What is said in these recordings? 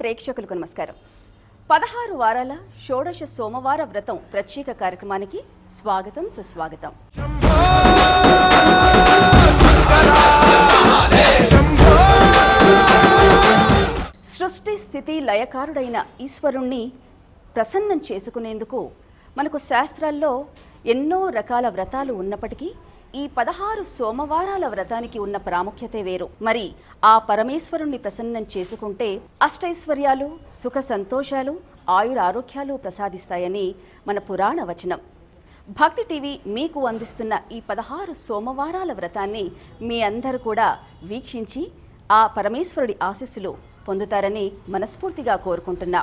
ప్రేక్షకులకు నమస్కారం. 16 వారాల షోడశ సోమవార వ్రతం ప్రత్యేక కార్యక్రమానికి స్వాగతం సుస్వాగతం. సృష్టి స్థితి లయకారుడైన ఈశ్వరుణ్ణి ప్రసన్నం చేసుకునేందుకు మనకు శాస్త్రాల్లో ఎన్నో రకాల వ్రతాలు ఉన్నప్పటికీ ఈ 16 సోమవారాల వ్రతానికి ఉన్న ప్రాముఖ్యతే వేరు. మరి ఆ పరమేశ్వరుణ్ణి ప్రసన్నం చేసుకుంటే అష్టైశ్వర్యాలు, సుఖ సంతోషాలు, ఆయురారోగ్యాలు ప్రసాదిస్తాయని మన పురాణ వచనం. భక్తి టీవీ మీకు అందిస్తున్న ఈ 16 సోమవారాల వ్రతాన్ని మీ అందరూ కూడా వీక్షించి ఆ పరమేశ్వరుడి ఆశీస్సులు పొందుతారని మనస్ఫూర్తిగా కోరుకుంటున్నా.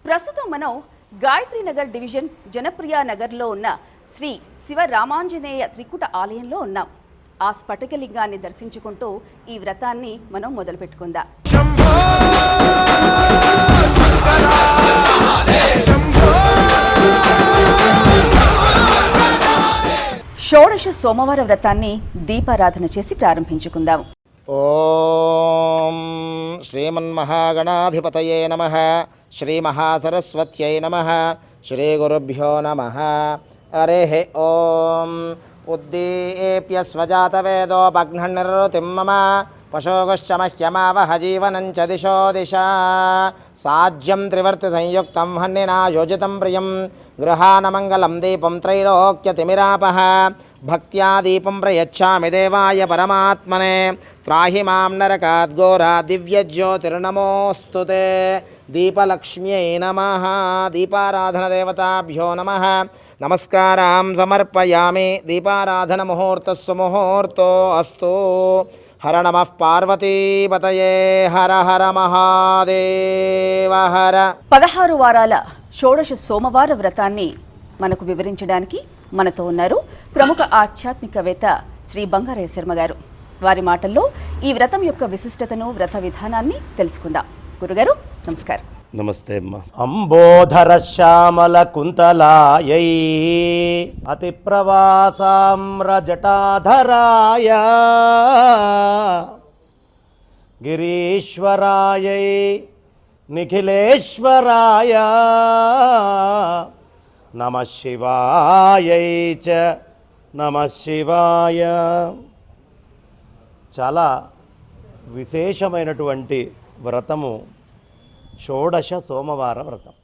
ప్రస్తుతం మనం గాయత్రి నగర్ డివిజన్ జనప్రియ నగర్లో ఉన్న శ్రీ శివ రామాంజనేయ త్రికుట ఆలయంలో ఉన్నాం. ఆ స్ఫటికలింగాన్ని దర్శించుకుంటూ ఈ వ్రతాన్ని మనం మొదలు పెట్టుకుందాం. షోడశ సోమవార వ్రతాన్ని దీపారాధన చేసి ప్రారంభించుకుందాం. ఓం శ్రీమన్మహాగణాధిపతయే నమః. శ్రీమహాసరస్వత్యై నమః. శ్రీగురుభ్యో నమః. హరిః ఓం. ఉద్దీప్య స్వజాతవేదో భగ్ననిర్వృతిం మమ పశోగశ్చ మహ్యమావహ జీవనంచ దిశో దిశా. సాజ్యం త్రివర్తి సంయుక్తం హన్నినా యోజితం ప్రియం గృహానమంగళం దీపం త్రైలోక్యతిమిరాపః. భక్త్యా దీపం ప్రయచ్ఛామి దేవాయ పరమాత్మనే. త్రాహి మాం నరకాద్ఘోరా దివ్యజ్యోతిర్నమోస్తుతే. దీపలక్ష్మ్యై నమః. దీపారాధన దేవతాభ్యో నమః. నమస్కారాం సమర్పయామి. దీపారాధన ముహూర్తస్సు ముహూర్తో అస్తు. హర నమః పార్వతీపతయే. హర హర మహాదేవ హర. 16 వారాల షోడశ సోమవార వ్రతాన్ని మనకు వివరించడానికి మనతో ఉన్నారు ప్రముఖ ఆధ్యాత్మికవేత్త శ్రీ బంగారయ్య శర్మ గారు. వారి మాటల్లో ఈ వ్రతం యొక్క విశిష్టతను, వ్రత విధానాన్ని తెలుసుకుందాం. గురుగారు నమస్కారం. నమస్తే అమ్మ. అంబోధర శ్యామల కుంతలాయై అతి ప్రవాసామ్ర జటాధరాయ గిరీశ్వరాయై నిఖిలేశ్వరాయ నమః శివాయై చ నమః శివాయ. చాలా విశేషమైనటువంటి వ్రతము షోడశ సోమవార వ్రతం.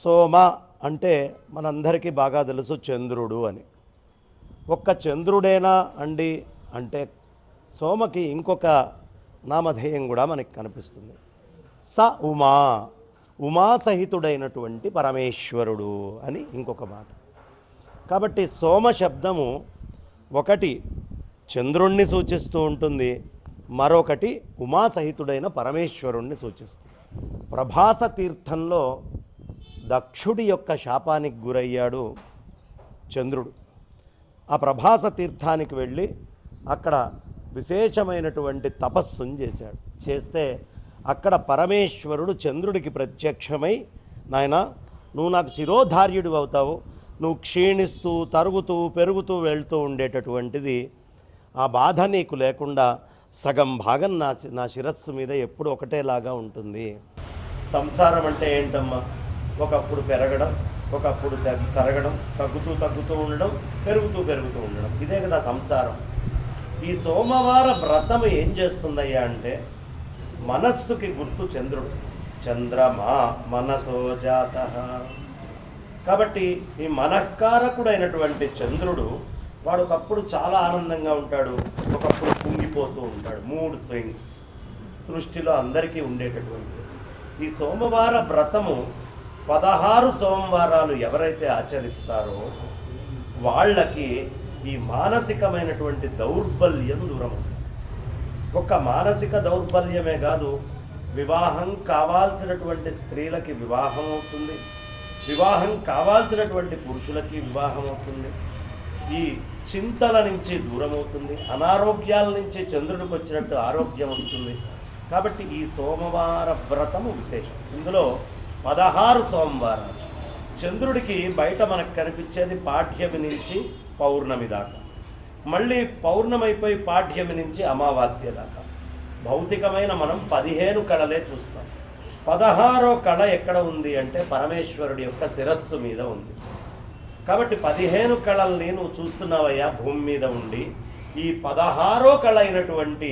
సోమ అంటే మనందరికీ బాగా తెలుసు చంద్రుడు అని. ఒక్క చంద్రుడేనా అండి అంటే సోమకి ఇంకొక నామధేయం కూడా మనకి కనిపిస్తుంది. స ఉమా, ఉమాసహితుడైనటువంటి పరమేశ్వరుడు అని ఇంకొక మాట. కాబట్టి సోమ శబ్దము ఒకటి చంద్రుణ్ణి సూచిస్తూ ఉంటుంది, మరొకటి ఉమాసహితుడైన పరమేశ్వరుణ్ణి సూచిస్తుంది. ప్రభాస తీర్థంలో దక్షుడి యొక్క శాపానికి గురయ్యాడు చంద్రుడు. ఆ ప్రభాస తీర్థానికి వెళ్ళి అక్కడ విశేషమైనటువంటి తపస్సును చేశాడు. చేస్తే అక్కడ పరమేశ్వరుడు చంద్రుడికి ప్రత్యక్షమై, నాయనా నువ్వు నాకు శిరోధార్యుడు అవుతావు, నువ్వు క్షీణిస్తూ తరుగుతూ పెరుగుతూ వెళ్తూ ఉండేటటువంటిది ఆ బాధ నీకు లేకుండా సగం భాగం నా శిరస్సు మీద ఎప్పుడు ఒకటేలాగా ఉంటుంది. సంసారం అంటే ఏంటమ్మా? ఒకప్పుడు పెరగడం, ఒకప్పుడు తరగడం, తగ్గుతూ ఉండడం, పెరుగుతూ ఉండడం. ఇదే కదా సంసారం. ఈ సోమవార వ్రతం ఏం చేస్తుందయ్యా అంటే మనస్సుకి గుర్తు చంద్రుడు. చంద్రమా మనసో జాతః. కాబట్టి ఈ మనఃకారకుడైనటువంటి చంద్రుడు వాడు ఒకప్పుడు చాలా ఆనందంగా ఉంటాడు, ఒకప్పుడు కుంగిపోతూ ఉంటాడు. 3 స్వింగ్స్ సృష్టిలో అందరికీ ఉండేటటువంటిది. ఈ సోమవార వ్రతము 16 సోమవారాలు ఎవరైతే ఆచరిస్తారో వాళ్ళకి ఈ మానసికమైనటువంటి దౌర్బల్యం దూరం. ఒక్క మానసిక దౌర్బల్యమే కాదు, వివాహం కావాల్సినటువంటి స్త్రీలకి వివాహం అవుతుంది, వివాహం కావాల్సినటువంటి పురుషులకి వివాహం అవుతుంది. ఈ చింతల నుంచి దూరం అవుతుంది, అనారోగ్యాల నుంచి చంద్రుడికి వచ్చినట్టు ఆరోగ్యం వస్తుంది. కాబట్టి ఈ సోమవార వ్రతము విశేషం. ఇందులో 16 సోమవారాలు చంద్రుడికి బయట మనకు కనిపించేది పాఠ్యమి నుంచి పౌర్ణమి దాకా, మళ్ళీ పౌర్ణమైపోయి పాఠ్యమి నుంచి అమావాస్య దాకా. భౌతికమైన మనం 15 కళలే చూస్తాం. 16వ కళ ఎక్కడ ఉంది అంటే పరమేశ్వరుడి యొక్క శిరస్సు మీద ఉంది. కాబట్టి 15 కళల్ని నువ్వు చూస్తున్నావయ్యా భూమి మీద ఉండి. ఈ 16వ కళ అయినటువంటి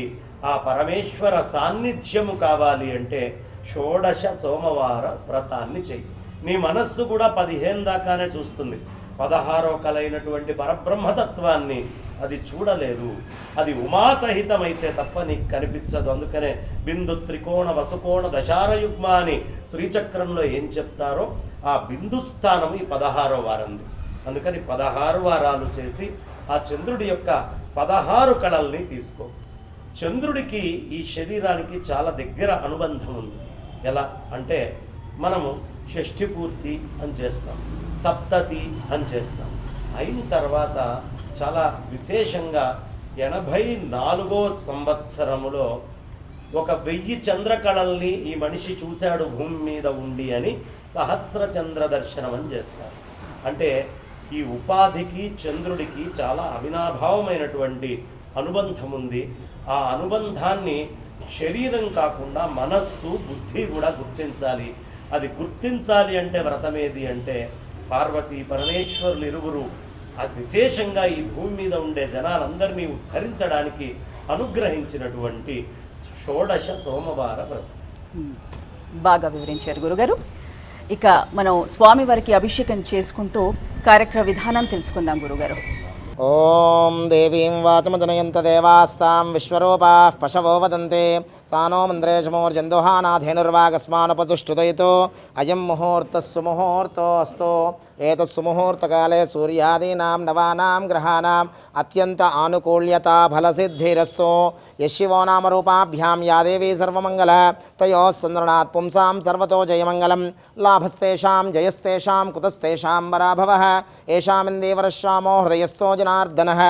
ఆ పరమేశ్వర సాన్నిధ్యము కావాలి అంటే షోడశ సోమవార వ్రతాన్ని చెయ్యి. నీ మనస్సు కూడా 15 దాకానే చూస్తుంది. 16వ కళ అయినటువంటి పరబ్రహ్మతత్వాన్ని అది చూడలేదు. అది ఉమాసహితమైతే తప్ప నీకు కనిపించదు. అందుకనే బిందు త్రికోణ వసుకోణ దశారయుగ్మ అని శ్రీచక్రంలో ఏం చెప్తారో ఆ బిందు స్థానం ఈ 16వ వారంది. అందుకని 16 వారాలు చేసి ఆ చంద్రుడి యొక్క 16 కళల్ని తీసుకో. చంద్రుడికి ఈ శరీరానికి చాలా దగ్గర అనుబంధం ఉంది. ఎలా అంటే మనము షష్ఠి పూర్తి అని చేస్తాం, సప్తతి అని చేస్తాం. అయిన తర్వాత చాలా విశేషంగా 84వ సంవత్సరములో 1000 చంద్రకళల్ని ఈ మనిషి చూశాడు భూమి మీద ఉండి అని సహస్ర చంద్ర దర్శనం అని చేస్తారు. అంటే ఈ ఉపాధికి చంద్రుడికి చాలా అవినాభావమైనటువంటి అనుబంధం ఉంది. ఆ అనుబంధాన్ని శరీరం కాకుండా మనస్సు బుద్ధి కూడా గుర్తించాలి. అది గుర్తించాలి అంటే వ్రతమేది అంటే పార్వతీ పరమేశ్వరులు ఇరువురు విశేషంగా ఈ భూమి మీద ఉండే జనాలందరినీ ఉద్ధరించడానికి అనుగ్రహించినటువంటి షోడశ సోమవార వ్రతం. బాగా వివరించారు గురుగారు. ఇక మనం స్వామివారికి అభిషేకం చేసుకుంటూ కార్యక్రమ విధానం తెలుసుకుందాం గురుగారు. ఓం దేవీం వాచమజనయంత దేవాస్తాం విశ్వరూపాః పశవో వదంతే సానో మంత్రేషమోర్జందుహానాధేనుర్వాగస్మానుపతుష్టుదయితో అయం ముహూర్తః సుముహూర్తో అస్తు. ఏతస్సు ముహూర్తకాలే సూర్యాదీనాం నవానాం గ్రహాణాం అత్యంత ఆనుకూల్యత ఫలసిద్ధిరస్తు. యశివో నామరూపాభ్యాం యా దేవీ సర్వమంగళ తయోః సందృణాత్ పుంసాం సర్వతో జయమంగళం. లాభస్తేషాం జయస్తేషాం కుతస్తేషాం పరాభవః. ఏషామిందేవరశ్యామో హృదయస్థో జనార్దనః.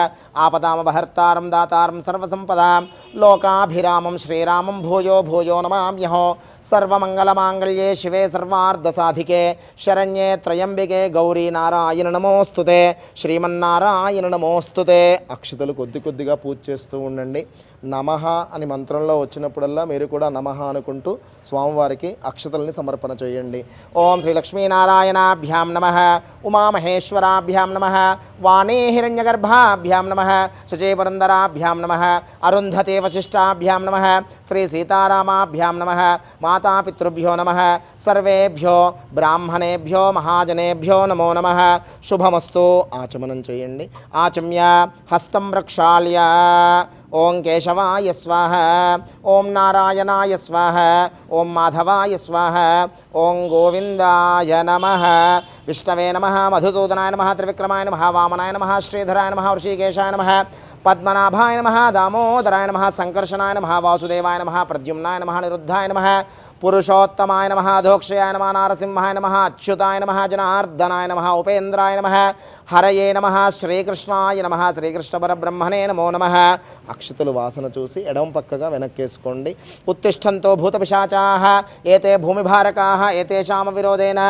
ఆపదామపహర్తారం దాతారం సర్వసంపదాం లోకాభిరామం శ్రీరామం భూయో భూయో నమామ్యహో. సర్వమంగళమాంగళ్యే శివే సర్వార్ధసాధికే శరణ్యే త్రయంబికే గౌరీ నారాయణ నమోస్తుతే. శ్రీమన్నారాయణ నమోస్తుతే. అక్షతలు కొద్ది కొద్దిగా పూజ చేస్తూ ఉండండి. నమః అని మంత్రంలో వచ్చినప్పుడల్లా మీరు కూడా నమః అనుకుంటూ స్వామివారికి అక్షతల్ని సమర్పణ చేయండి. ఓం శ్రీ లక్ష్మీనారాయణాభ్యాం నమః, ఉమామహేశ్వరాభ్యాం నమః, వాణీ హిరణ్యగర్భాభ్యాం నమః, శచీపురందరాభ్యాం నమః, అరుంధతే వశిష్టాభ్యాం నమః, శ్రీ సీతారామాభ్యాం నమః, మాతాపితృభ్యో నమః, సర్వేభ్యో బ్రాహ్మణేభ్యో మహాజనేభ్యో నమో నమః. శుభమస్తు. ఆచమనం చేయండి. ఆచమ్య హస్తం ప్రక్షాళ్య. ఓం కేశవాయ స్వాహ, ఓం నారాయణాయ స్వాహ, ఓం మాధవాయ స్వాహ, ఓం గోవిందాయ నమః. విష్ణవే నమః, మధుసూదనాయ నమః, త్రివిక్రమాయ నమః, వామనాయ నమః, శ్రీధరాయ నమః, ఋషికేశాయ నమః, పద్మనాభాయ నమః, దామోదరాయ నమః, సంకర్షణాయ నమః, వాసుదేవాయ నమః, ప్రద్యుమ్నాయ నమః, నిరుద్ధాయ నమః, పురుషోత్తమాయ నమః, అధోక్షయాయ నమః, నారసింహాయ నమః, అచ్యుతాయ నమః, జనార్దనాయ నమః, ఉపేంద్రాయ నమః, హరయే నమః, శ్రీకృష్ణాయ నమః, శ్రీకృష్ణ పరబ్రహ్మణే నమో నమః. అక్షతలు వాసన చూసి ఎడమ పక్కగా వెనక్కేసుకోండి. ఉత్తిష్టంతో భూతపిశాచాః ఏతే భూమిభారకాః ఏతేషామ విరోధేన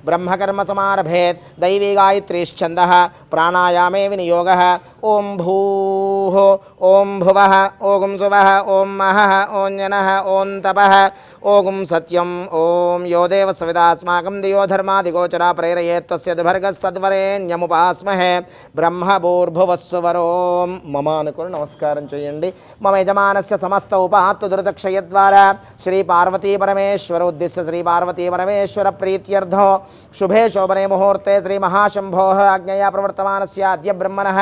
బ్రహ్మకర్మ సమారభేత్. దైవీ గాయత్రీశ్చందః ప్రాణాయామే వినియోగః. ఓం భూః, ఓం భువః, ఓం సువః, ఓం మహః, ఓం జనః, ఓం తపః, ఓం సత్యం. ఓం యో దేవ సవిదాస్మాకం దియో ధర్మాదిగోచరా ప్రేరయేత్తస్య దిభర్గస్తద్వరేణ్యముపాస్మహే. బ్రహ్మభూర్భువస్సువరోం మమ అనుకుని నమస్కారం చేయండి. మమ యజమానస్య సమస్త ఉపాత్తు దురితక్షయ ద్వారా శ్రీ పార్వతీ పరమేశ్వర ఉద్దిశ్య శ్రీ పార్వతీ పరమేశ్వర ప్రీత్యర్థో శుభే శోభనే ముహూర్తే శ్రీ మహాశంభోః ఆజ్ఞయా ప్రవర్తమానస్య అద్య బ్రహ్మణః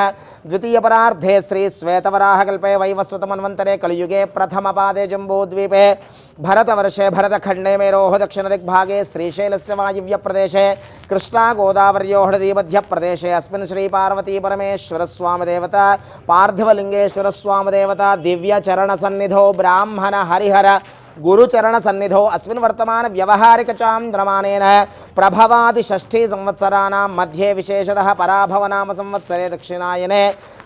ద్వితీయ పరార్ధే శ్రీ శ్వేతవరాహకల్పే వైవస్వతమన్వంతరే కలియుగే ప్రథమ పాదే జంబూద్వీపే భరతవర్షే భరతఖండే మేరోః దక్షిణ దిగ్భాగే శ్రీశైలస్య వాయువ్య ప్రదేశే కృష్ణా గోదావర్యోః మధ్య ప్రదేశే అస్మిన్ శ్రీ పార్వతీ పరమేశ్వర స్వామి దేవత పార్థివలింగేశ్వర స్వామి దేవత దివ్య చరణ సన్నిధో బ్రాహ్మణ హరిహర గురుచరణ సన్నిధో అస్మిన్ వర్తమాన వ్యవహారిక చాంద్రమానేన ప్రభవాది షష్ఠీ సంవత్సరానాం మధ్యే విశేషతః పరాభవనామ సంవత్సరే దక్షిణాయనే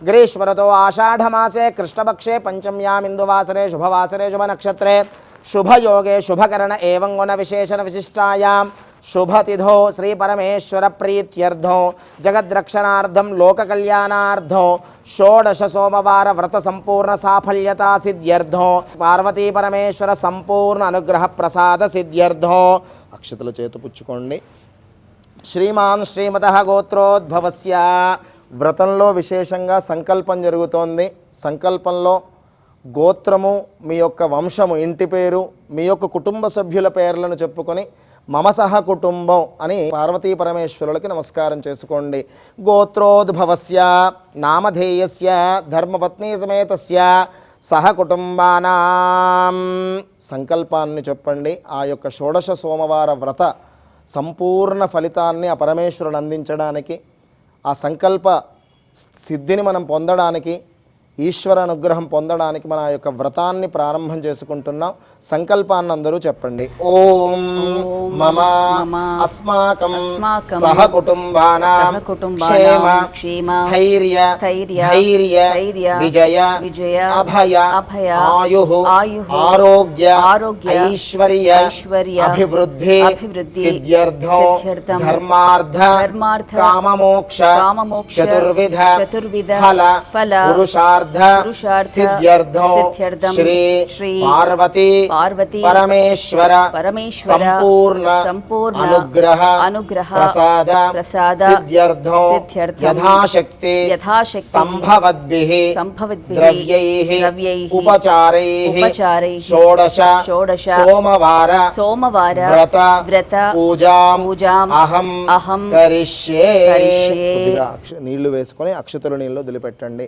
గ్రీష్మరతో ఆషాఢమాసే కృష్ణపక్షే పంచమ్యామిందువాసరే శుభవాసరే శుభనక్షత్రే శుభయోగే శుభకరణ ఏవం గుణ విశేషణ విశిష్టాయాం శుభతిథో శ్రీ పరమేశ్వర ప్రీత్యర్థం జగద్రక్షణార్థం లోకకళ్యాణార్థం షోడశ సోమవార వ్రత సంపూర్ణ సాఫల్యతా సిద్ధ్యర్థం పార్వతీ పరమేశ్వర సంపూర్ణ అనుగ్రహ ప్రసాద సిద్ధ్యర్థం అక్షతలు చేతుపుచ్చుకోండి. శ్రీమాన్ శ్రీమతః గోత్రోద్భవస్య వ్రతంలో విశేషంగా సంకల్పం జరుగుతోంది. సంకల్పంలో గోత్రము, మీ యొక్క వంశము, ఇంటి పేరు, మీ యొక్క కుటుంబ సభ్యుల పేర్లను చెప్పుకొని మమ సహ కుటుంబం అని పార్వతీ పరమేశ్వరులకి నమస్కారం చేసుకోండి. గోత్రోద్భవస్య నామధేయస్య ధర్మపత్ని సమేతస్య సహ కుటుంబానాం సంకల్పాన్ని చెప్పండి. ఆ యొక్క షోడశ సోమవార వ్రత సంపూర్ణ ఫలితాన్ని ఆ పరమేశ్వరుడు అందించడానికి, ఆ సంకల్ప సిద్ధిని మనం పొందడానికి, ఈశ్వర అనుగ్రహం పొందడానికి మన యొక్క వ్రతాన్ని ప్రారంభం చేసుకుంటున్నాం. సంకల్పాన్ని అందరూ చెప్పండి. ఓం మమ అస్మాకం సహ కుటుంబానాం క్షేమ స్థైర్య ధైర్య విజయ అభయ ఆయుః ఆరోగ్య ఐశ్వర్య అభివృద్ధి సిద్ధ్యర్థం ధర్మార్థ కామమోక్ష చతుర్విధ ఫల పురుషార్థ సిద్ధ్యర్థం శ్రీ పార్వతీ పరమేశ్వర సంపూర్ణ అనుగ్రహ ప్రసాద సిద్ధ్యర్థం యథాశక్తి సంభవద్భిః ద్రవ్యైః ఉపచారైః షోడశ సోమవార వ్రత పూజాం అహం కరిష్యే. నీళ్లు వేసుకొని అక్షతలు నీళ్ళు వదిలిపెట్టండి.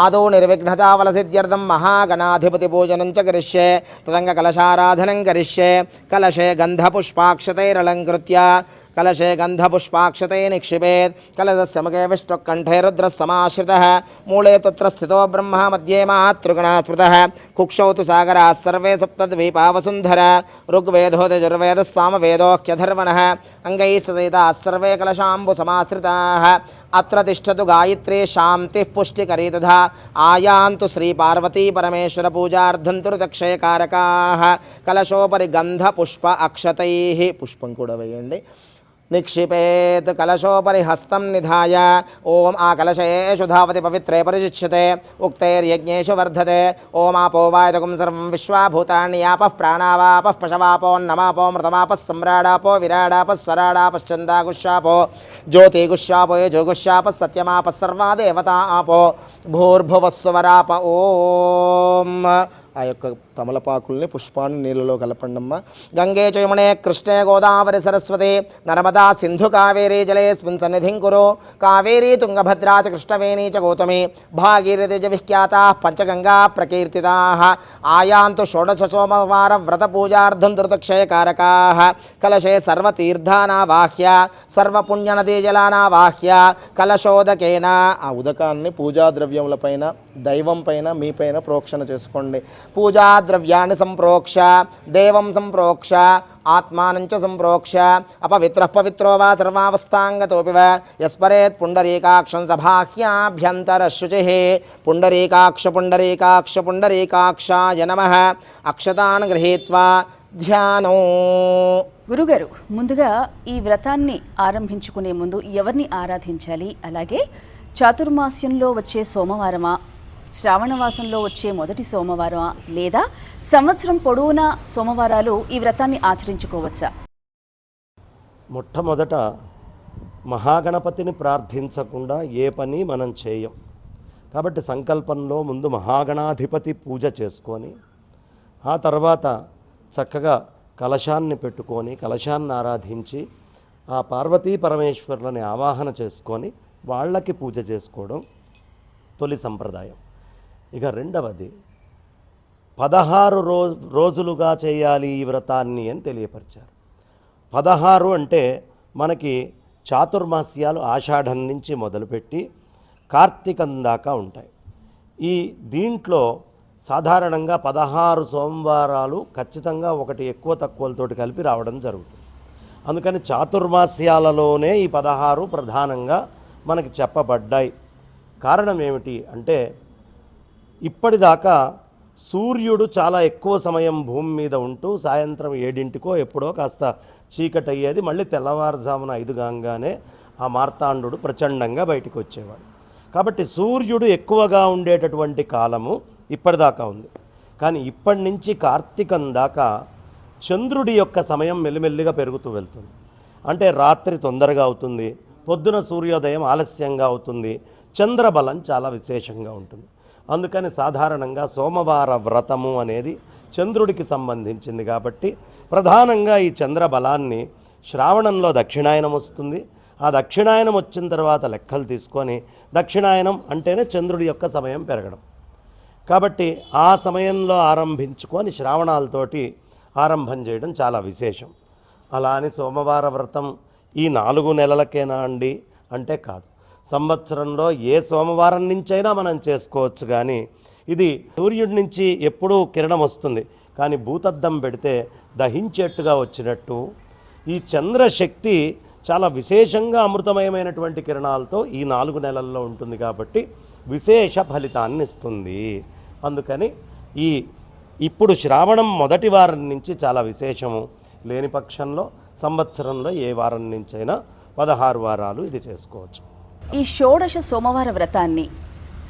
ఆదో నిర్విఘ్నతావల సిద్ధ్యర్థం మహాగణాధిపతి పూజనం చ కరిష్యే. తదంగ కలశారాధనం కరిష్యే. కలశే గంధపుష్పాక్షతైరలంకృత్య కలశే గంధపుష్పాక్షతే నిక్షిపేత్. కలశస్య ముఖే విష్ణుకంఠే రుద్రः సమాశ్రితः. మూలే తత్ర స్థితో బ్రహ్మ మధ్యే మాతృగణः స్మృతः. కుక్షౌ తు సాగరాः సర్వే సప్తద్వీపా వసుంధరా. ఋగ్వేదో యజుర్వేదः సామవేదోऽఖ్యధర్వణः. అంగైः సహితాः సర్వే కలశాంబు సమాశ్రితాः. అత్ర తిష్టతు గాయత్రీ శాంతిః పుష్టికరీ తథా. ఆయాంతు శ్రీ పార్వతీ పరమేశ్వర పూజార్థం తురుతక్షయకారకాః. కలశోపరి గంధ పుష్ప అక్షతైః పుష్పం కూడా వేయండి. నిక్షిపేత్. కలశోపరి హస్తం నిధాయ ఓం ఆ కలశేషు ధావతి పవిత్రే పరిశిచ్యతే. ఉక్తైర్యజ్ఞేషు వర్ధతే. ఓం ఆపో వాయుతకం సర్వం విశ్వాభూతాన్ని యాపః ప్రాణావాపః పశవాపోన్నమాపో మృతమాపः సమ్రాడాపో విరాడాపः స్వరాడాపశ్చందాగుష్యాపో జ్యోతిగుష్యాపో యజోగుష్యాపः సత్యమాపः సర్వా దేవతా ఆపో భూర్భువస్వరాప. ఓం ఆ యొక్క తమలపాకుల్ని పుష్పాన్ని నీళ్ళలో కలపండమ్మ. గంగే చ యమునే కృష్ణే గోదావరి సరస్వతి నర్మదా సింధు కావేరీ జలేస్మిన్ సన్నిధిం కురు. కావేరీ తుంగభద్రా చ కృష్ణవేణీ చ గౌతమి భాగీరథి చ విఖ్యాతాః పంచగంగా ప్రకీర్తితాః. ఆయాంతు షోడశ సోమవార వ్రత పూజార్థం ధృతక్షయకారకాః. కలశే సర్వతీర్థానావాహ్య సర్వపుణ్యనదీజలానావాహ్య కలశోదకేన. ఆ ఉదకాన్ని పూజా ద్రవ్యములపైన, దైవం పైన, మీ పైన ప్రోక్షణ చేసుకోండి. పూజా ద్రవ్యాన్ని సంప్రోక్ష దేవం సంప్రోక్ష ఆత్మానం చ సంప్రోక్ష అపవిత్రః పవిత్రో వా సర్వావస్థాంగతోపి వా యస్పరేత్ పుండరీకాక్షం సభాహ్యాభ్యంతరశుచిః. పుండరీకాక్ష పుండరీకాక్ష పుండరీకాక్షాయ నమః. అక్షతాన్ గృహీత్వా ధ్యానం. గురుగారు, ముందుగా ఈ వ్రతాన్ని ఆరంభించుకునే ముందు ఎవరిని ఆరాధించాలి? అలాగే చాతుర్మాస్యంలో వచ్చే సోమవారమా, శ్రావణవాసంలో వచ్చే మొదటి సోమవారమా, లేదా సంవత్సరం పొడవునా సోమవారాలు ఈ వ్రతాన్ని ఆచరించుకోవచ్చా? మొట్టమొదట మహాగణపతిని ప్రార్థించకుండా ఏ పని మనం చేయం. కాబట్టి సంకల్పంలో ముందు మహాగణాధిపతి పూజ చేసుకొని ఆ తర్వాత చక్కగా కలశాన్ని పెట్టుకొని కలశాన్ని ఆరాధించి ఆ పార్వతీ పరమేశ్వరులని ఆవాహన చేసుకొని వాళ్ళకి పూజ చేసుకోవడం తొలి సంప్రదాయం. ఇక రెండవది 16 రోజులుగా చేయాలి ఈ వ్రతాన్ని అని తెలియపరిచారు. 16 అంటే మనకి చాతుర్మాస్యాలు ఆషాఢం నుంచి మొదలుపెట్టి కార్తీకం దాకా ఉంటాయి. ఈ దీంట్లో సాధారణంగా 16 సోమవారాలు ఖచ్చితంగా ఒకటి ఎక్కువ తక్కువలతోటి కలిపి రావడం జరుగుతుంది. అందుకని చాతుర్మాస్యాలలోనే ఈ 16 ప్రధానంగా మనకి చెప్పబడ్డాయి. కారణం ఏమిటి అంటే ఇప్పటిదాకా సూర్యుడు చాలా ఎక్కువ సమయం భూమి మీద ఉంటూ సాయంత్రం 7 ఎప్పుడో కాస్త చీకటి అయ్యేది, మళ్ళీ తెల్లవారుజామున 5 కాగానే ఆ మార్తాండు ప్రచండంగా బయటికి వచ్చేవాడు. కాబట్టి సూర్యుడు ఎక్కువగా ఉండేటటువంటి కాలము ఇప్పటిదాకా ఉంది. కానీ ఇప్పటి నుంచి కార్తీకం దాకా చంద్రుడి యొక్క సమయం మెల్లిమెల్లిగా పెరుగుతూ వెళ్తుంది. అంటే రాత్రి తొందరగా అవుతుంది, పొద్దున సూర్యోదయం ఆలస్యంగా అవుతుంది, చంద్రబలం చాలా విశేషంగా ఉంటుంది. అందుకని సాధారణంగా సోమవార వ్రతము అనేది చంద్రుడికి సంబంధించింది కాబట్టి ప్రధానంగా ఈ చంద్రబలాన్ని శ్రావణంలో దక్షిణాయనం వస్తుంది. ఆ దక్షిణాయనం వచ్చిన తర్వాత లెక్కలు తీసుకొని, దక్షిణాయనం అంటేనే చంద్రుడి యొక్క సమయం పెరగడం కాబట్టి ఆ సమయంలో ఆరంభించుకొని శ్రావణాలతోటి ఆరంభం చేయడం చాలా విశేషం. అలా అని సోమవార వ్రతం ఈ 4 నెలలకేనా అండి అంటే కాదు. సంవత్సరంలో ఏ సోమవారం నుంచైనా మనం చేసుకోవచ్చు. కానీ ఇది సూర్యుడి నుంచి ఎప్పుడూ కిరణం వస్తుంది, కానీ భూతద్దం పెడితే దహించేట్టుగా వచ్చినట్టు ఈ చంద్రశక్తి చాలా విశేషంగా అమృతమయమైనటువంటి కిరణాలతో ఈ 4 నెలల్లో ఉంటుంది కాబట్టి విశేష ఫలితాన్ని ఇస్తుంది. అందుకని ఇప్పుడు శ్రావణం మొదటి వారం నుంచి చాలా విశేషము. లేని పక్షంలో సంవత్సరంలో ఏ వారం నుంచైనా 16 వారాలు ఇది చేసుకోవచ్చు. ఈ షోడశ సోమవార వ్రతాన్ని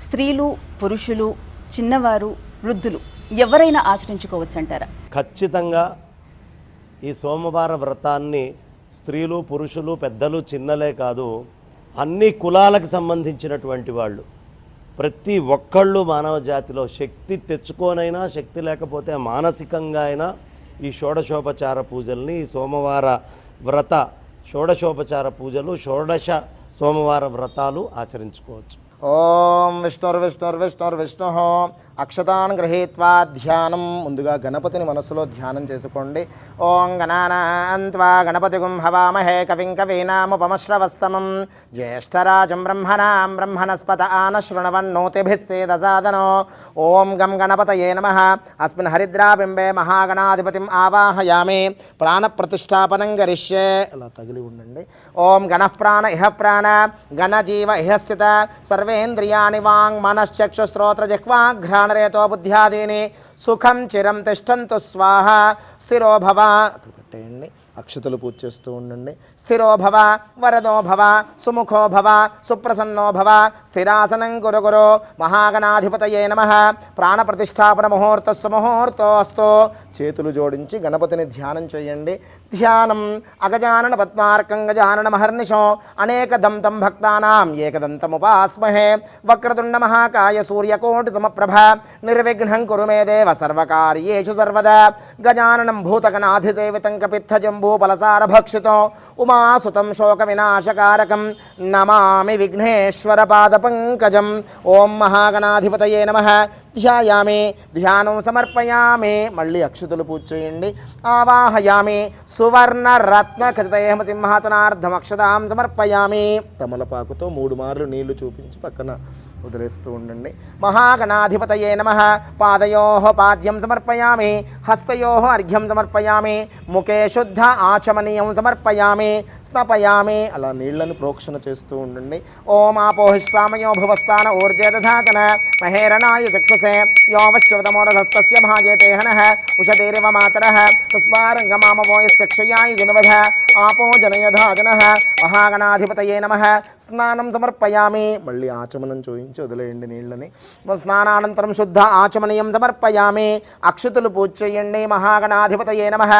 స్త్రీలు, పురుషులు, చిన్నవారు, వృద్ధులు ఎవరైనా ఆచరించుకోవచ్చు అంటారా? ఖచ్చితంగా ఈ సోమవార వ్రతాన్ని స్త్రీలు, పురుషులు, పెద్దలు, చిన్నలే కాదు, అన్ని కులాలకు సంబంధించినటువంటి వాళ్ళు, ప్రతి ఒక్కళ్ళు మానవ జాతిలో శక్తి తెచ్చుకోనైనా, శక్తి లేకపోతే మానసికంగా అయినా ఈ షోడశోపచార పూజల్ని, ఈ సోమవార వ్రత షోడశోపచార పూజలు, షోడశ సోమవార వ్రతాలు ఆచరించుకోవచ్చు. ఓం విష్ణుర్విష్ణుర్విష్ణుర్విష్ణు అక్షతాన్ గృహీత్వా ధ్యానం. ముందుగా గణపతిని మనసులో ధ్యానం చేసుకోండి. ఓం గణానాన్త్వా గణపతిగుం హవామహే కవిం కవీనాముపమశ్రవస్తమం జ్యేష్ఠరాజం బ్రహ్మణాం బ్రహ్మణస్పత ఆనశృణవన్నోతిభిः సేదసాదనో. ఓం గం గణపతయే నమః. అస్మిన్ హరిద్రాబింబే మహాగణాధిపతిం ఆవాహయామి. ప్రాణప్రతిష్టాపనం కరిష్యే. అలా తగిలి ఉండండి. ఓం గణః ప్రాణ ఇహ ప్రాణ గణజీవ ఇహ స్థిత సర్వేంద్రియాణి వాంగ్ మనశ్చక్షుశ్రోత్ర జిహ్వాఘ్రాణరేతో బుద్ధ్యాదీని సుఖం చిరం తిష్టంతు స్వాహ. స్థిరో భవ. అక్కడ పెట్టేయండి. అక్షతలు పూజ చేస్తూ ఉండండి. స్థిరో భవ, వరదో భవ, సుముఖో భవ, సుప్రసన్నో భవ, స్థిరాసనం గురు గురు. మహాగణాధిపతయే నమః. ప్రాణప్రతిష్టాపన ముహూర్తస్సు ముహూర్తోస్తు. చేతులు జోడించి గణపతిని ధ్యానం చేయండి. ధ్యానం అగజానన పద్మార్కం గజానన మహర్నిశో అనేకదం తం భక్తానాం ఏకదంతముపాస్మహే. వక్రతుండ మహాకాయ సూర్యకోటి సమప్రభ నిర్విఘ్నం కురు మే దేవ సర్వకార్యేషు సర్వదా. గజాననం భూతగణాధిసేవితం కపిత్థజంబూఫలసారభక్షితో ఉమాసుతం శోక వినాశకారకం నమామి విఘ్నేశ్వర పాదపంకజం. ఓం మహాగణాధిపతయే నమః. ధ్యాయామి, ధ్యానం సమర్పయామి. మళ్ళీ అక్షతులు పూజ చేయండి. ఆవాహయామి. సువర్ణ రత్న ఖచితేమ సింహాసనార్థం అక్షతాం సమర్పయామి. తమలపాకుతో 3 మార్లు నీళ్లు చూపించి పక్కన వదిలేస్తూ ఉండండి. మహాగణాధిపతయే నమః. పాదయోః పాద్యం సమర్పయామి. హస్తయోః అర్ఘ్యం సమర్పయామి. ముఖే శుద్ధ ఆచమనీయం సమర్పయామి. స్నపయామి. అలా నీళ్లను ప్రోక్షణ చేస్తూ ఉండండి. ఓం ఆపోహిష్టామయో భువస్థాన ఊర్జే దధాతన మహేరణాయ చక్షసే యోవశ్రవతమోరధస్తస్య భాజేతే హనః ఉషతేరివ మాతరః తస్మారంగమామవో యస్య క్షయాయ జనువధ ఆపో జనయధాజనః. మహాగణాధిపతయే నమః. స్నానం సమర్పయామి. మళ్ళీ ఆచమనం చూయించి వదిలేయండి నీళ్ళని. స్నానానంతరం శుద్ధ ఆచమనీయం సమర్పయామి. అక్షతులు పూజ చేయండి. మహాగణాధిపతయే నమః.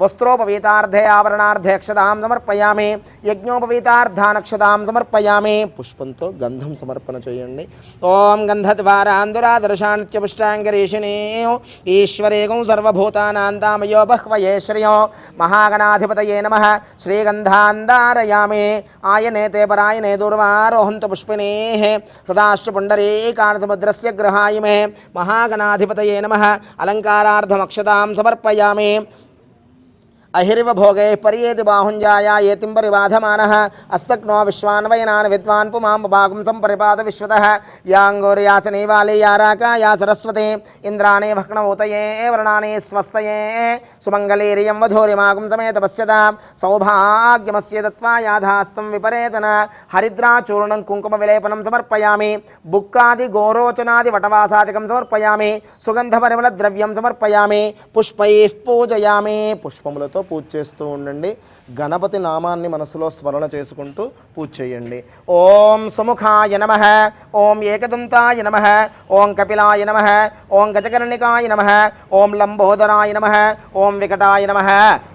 వస్త్రోపవీతార్థే ఆవరణార్థే అక్షతాం సమర్పయామి. యజ్ఞోపవీతార్థానక్షతాం సమర్పయామి. పుష్పంతో గంధం సమర్పణ చేయండి. ఓం గంధద్వారాందురాదర్శానిత్యపుష్టాంగరీషిణీ ఈశ్వరేగం సర్వభూతానాంతామయో బహ్వయే శ్రియో. మహాగణాధిపతయే నమః. శ్రీగంధాంధారయామి. ఆయనేతే పరాయనే దూర్వారోహంతు పుష్పిణీః హృదాశ్చ పుండరీకాణసముద్రస్య గృహాయ మే. మహాగణాధిపతయే నమః. అలంకారార్థమక్షతాం సమర్పయామి. అహిరివ భోగే పర్యేతి బాహుంజాయ ఏతిం పరిబాధమానః అస్తక్నో విశ్వాన్వయనాన్ విద్వాన్ పుమాం భాగం సంపరిపాద విశ్వతః యాంగోర్యాసనీవాలి యారాక యా సరస్వతి ఇంద్రాణి భక్నౌతయే వృణాని స్వస్తయే సుమంగళీరియం వధూరిమాగం సమేత పశ్యతాం సౌభాగ్యమస్య దత్వా యాధాస్తం విపరేతన హరిద్రాచూర్ణం కుంకుమ విలేపనం సమర్పయామి బుక్కాది గోరోచనాది వటవాసాదికం సమర్పయామి సుగంధ పరిమళ ద్రవ్యం సమర్పయామి పుష్పైః పూజయామి పుష్పములతో పూజ చేస్తూ ఉండండి గణపతి నామాన్ని మనసులో స్మరణ చేసుకుంటూ పూజ చేయండి ఓం సుముఖాయ నమః ఓం ఏకదంతాయ నమః ఓం కపిలాయ నమః ఓం గజకర్ణికాయ నమః ఓం లంబోదరాయ నమః ఓం వికటాయ నమః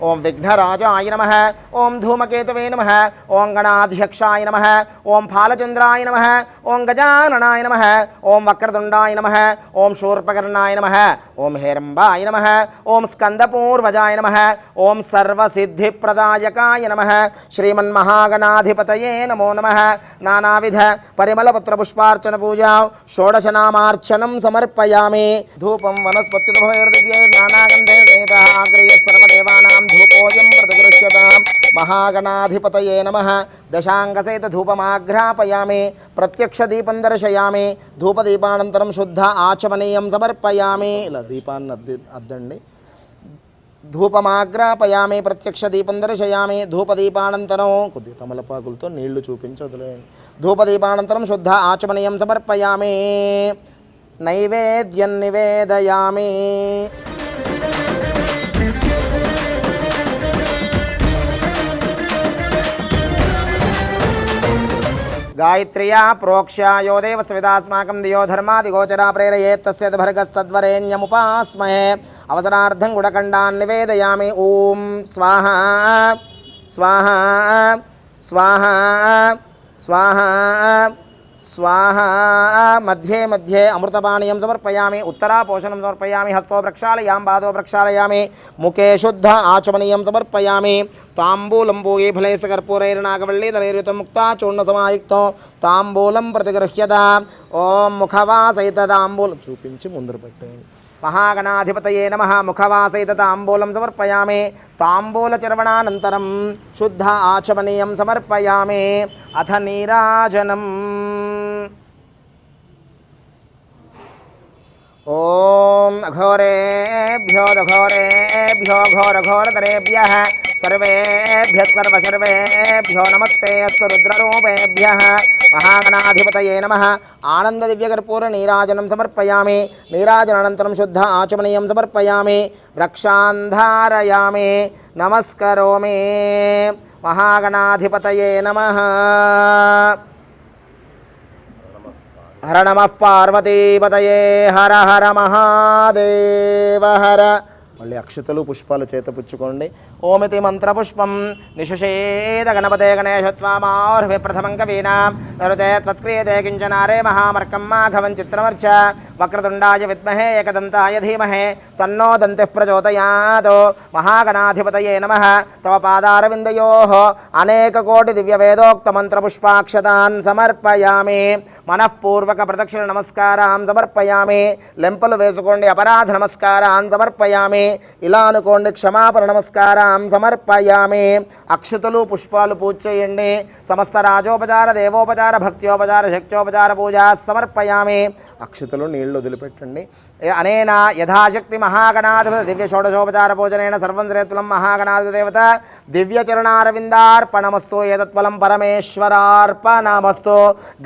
ఓం విఘ్నరాజాయ నమః ఓం ధూమకేతవే నమః ఓం గణాధ్యక్షాయ నమః ఓం ఫాలచంద్రాయ నమః ఓం గజాననాయ నమః ఓం వక్రతుండాయ నమః ఓం శూర్పకర్ణాయ నమః ఓం హేరంబాయ నమః ఓం స్కందపూర్వజాయ నమః ఓం సర్వసిద్ధిప్రదాయకాయ నమః శ్రీమన్మహాగణాధిపతయే నమో నమః నానావిధ పరిమళపత్రపుష్పార్చన పూజా షోడశనామార్చనం సమర్పయామి ధూపం వనస్పత్యుభయర్దివ్యైర్నానాగంధైర్వేదాగ్రయ సర్వదేవానాం ధూపోయం ప్రతిగృహ్యతాం మహాగణాధిపతయే నమః దశాంగసహిత ధూపమాఘ్రాపయామి ప్రత్యక్ష దీపం దర్శయామి ధూపదీపానంతరం శుద్ధ ఆచమనీయం సమర్పయామి ఇలా దీపాన్ని అద్దండి ధూపమాగ్రాపయామి ప్రత్యక్ష దీపం దర్శయామి ధూపదీపానంతరం కొద్దిగా తమలపాకులతో నీళ్లు చూపించదులే ధూపదీపానంతరం శుద్ధ ఆచమనీయం సమర్పయామి నైవేద్యం నివేదయామి గాయత్ర్యా ప్రోక్ష్య యో దేవస్య విదాస్మాకం దియో ధర్మాదిగోచరా ప్రేరయేత్ తస్య భర్గస్తద్వరేణ్యముపాస్మహే అవసరార్థం గుడకండాన్ నివేదయామి ఓం స్వాహా స్వాహా స్వాహా స్వాహా స్వాహా మధ్యే మధ్యే అమృతపానీయం సమర్పయామి ఉత్తరాపోషణం సమర్పయామి హస్తో ప్రక్షాళయామి పాదో ప్రక్షాళయామి ముఖే శుద్ధ ఆచమనీయం సమర్పయామి తాంబూలం పూగే ఫలైస కర్పూరైర్నాగవల్లీదలైర్యుతం ముక్తా చూర్ణసమాయుక్తం తాంబూలం ప్రతిగృహ్యతాం ఓం ముఖవాసైత తాంబూలం చూపించి ముందర పెట్టండి మహాగణాధిపతయే నమః ముఖవాసైత తాంబూలం సమర్పయామి తాంబూలచర్వణానంతరం శుద్ధ ఆచమనీయం సమర్పయామి అథ నీరాజనం ఓం అఘోరేభ్యో దఘోరేభ్యో ఘోరఘోరతరేభ్యః సర్వేభ్యః సర్వసర్వేభ్యో నమస్తే అస్తు రుద్రరూపేభ్యః మహాగణాధిపతయే నమః ఆనంద దివ్యకర్పూర నీరాజనం సమర్పయామి నీరాజనానంతరం శుద్ధ ఆచమనీయం సమర్పయామి రక్షాంధారయామి నమస్కరోమి మహాగణాధిపతయే నమః హర నమః పార్వతీపతయే హర హర మహాదేవ హర మళ్ళీ అక్షతలు పుష్పాలు చేతపుచ్చుకోండి ఓమితి మంత్రపుష్పం నిశేషేద గణపతే గణేశత్వామార్హి ప్రథమం కవీనాం నరుతే త్వత్క్రియతే కించనారే మహామర్కం మాఘవం చిత్రమర్చ వక్రతుండాయ విద్మహే ఏకదంతాయ ధీమహే తన్నో దంతిః ప్రచోదయాత్ మహాగణాధిపతయే నమః తవ పాదారవిందయోః అనేకకోటి దివ్యవేదోక్త మంత్రపుష్పాక్షతాన్ సమర్పయామి మనఃపూర్వక ప్రదక్షిణ నమస్కారాం సమర్పయామి లెంపలు వేసుకోండి అపరాధ నమస్కారాన్ సమర్పయామి ఇలా అనుకోండి క్షమాపణ నమస్కారం సమర్పయామి అక్షతలు పుష్పాలు పూజ చేయండి సమస్త రాజోపచార దేవోపచార భక్త్యోపచార శక్త్యోపచార పూజ సమర్పయామి అక్షతలు నీళ్లు వదిలిపెట్టండి అనేన యథాశక్తి మహాగణాధిపతి దివ్య షోడశోపచార పూజనేన సర్వం శ్రేతులం మహాగణాధిపతి దేవత దివ్యచరణారవిందార్పణమస్తు ఏతత్ఫలం పరమేశ్వరార్పణమస్తు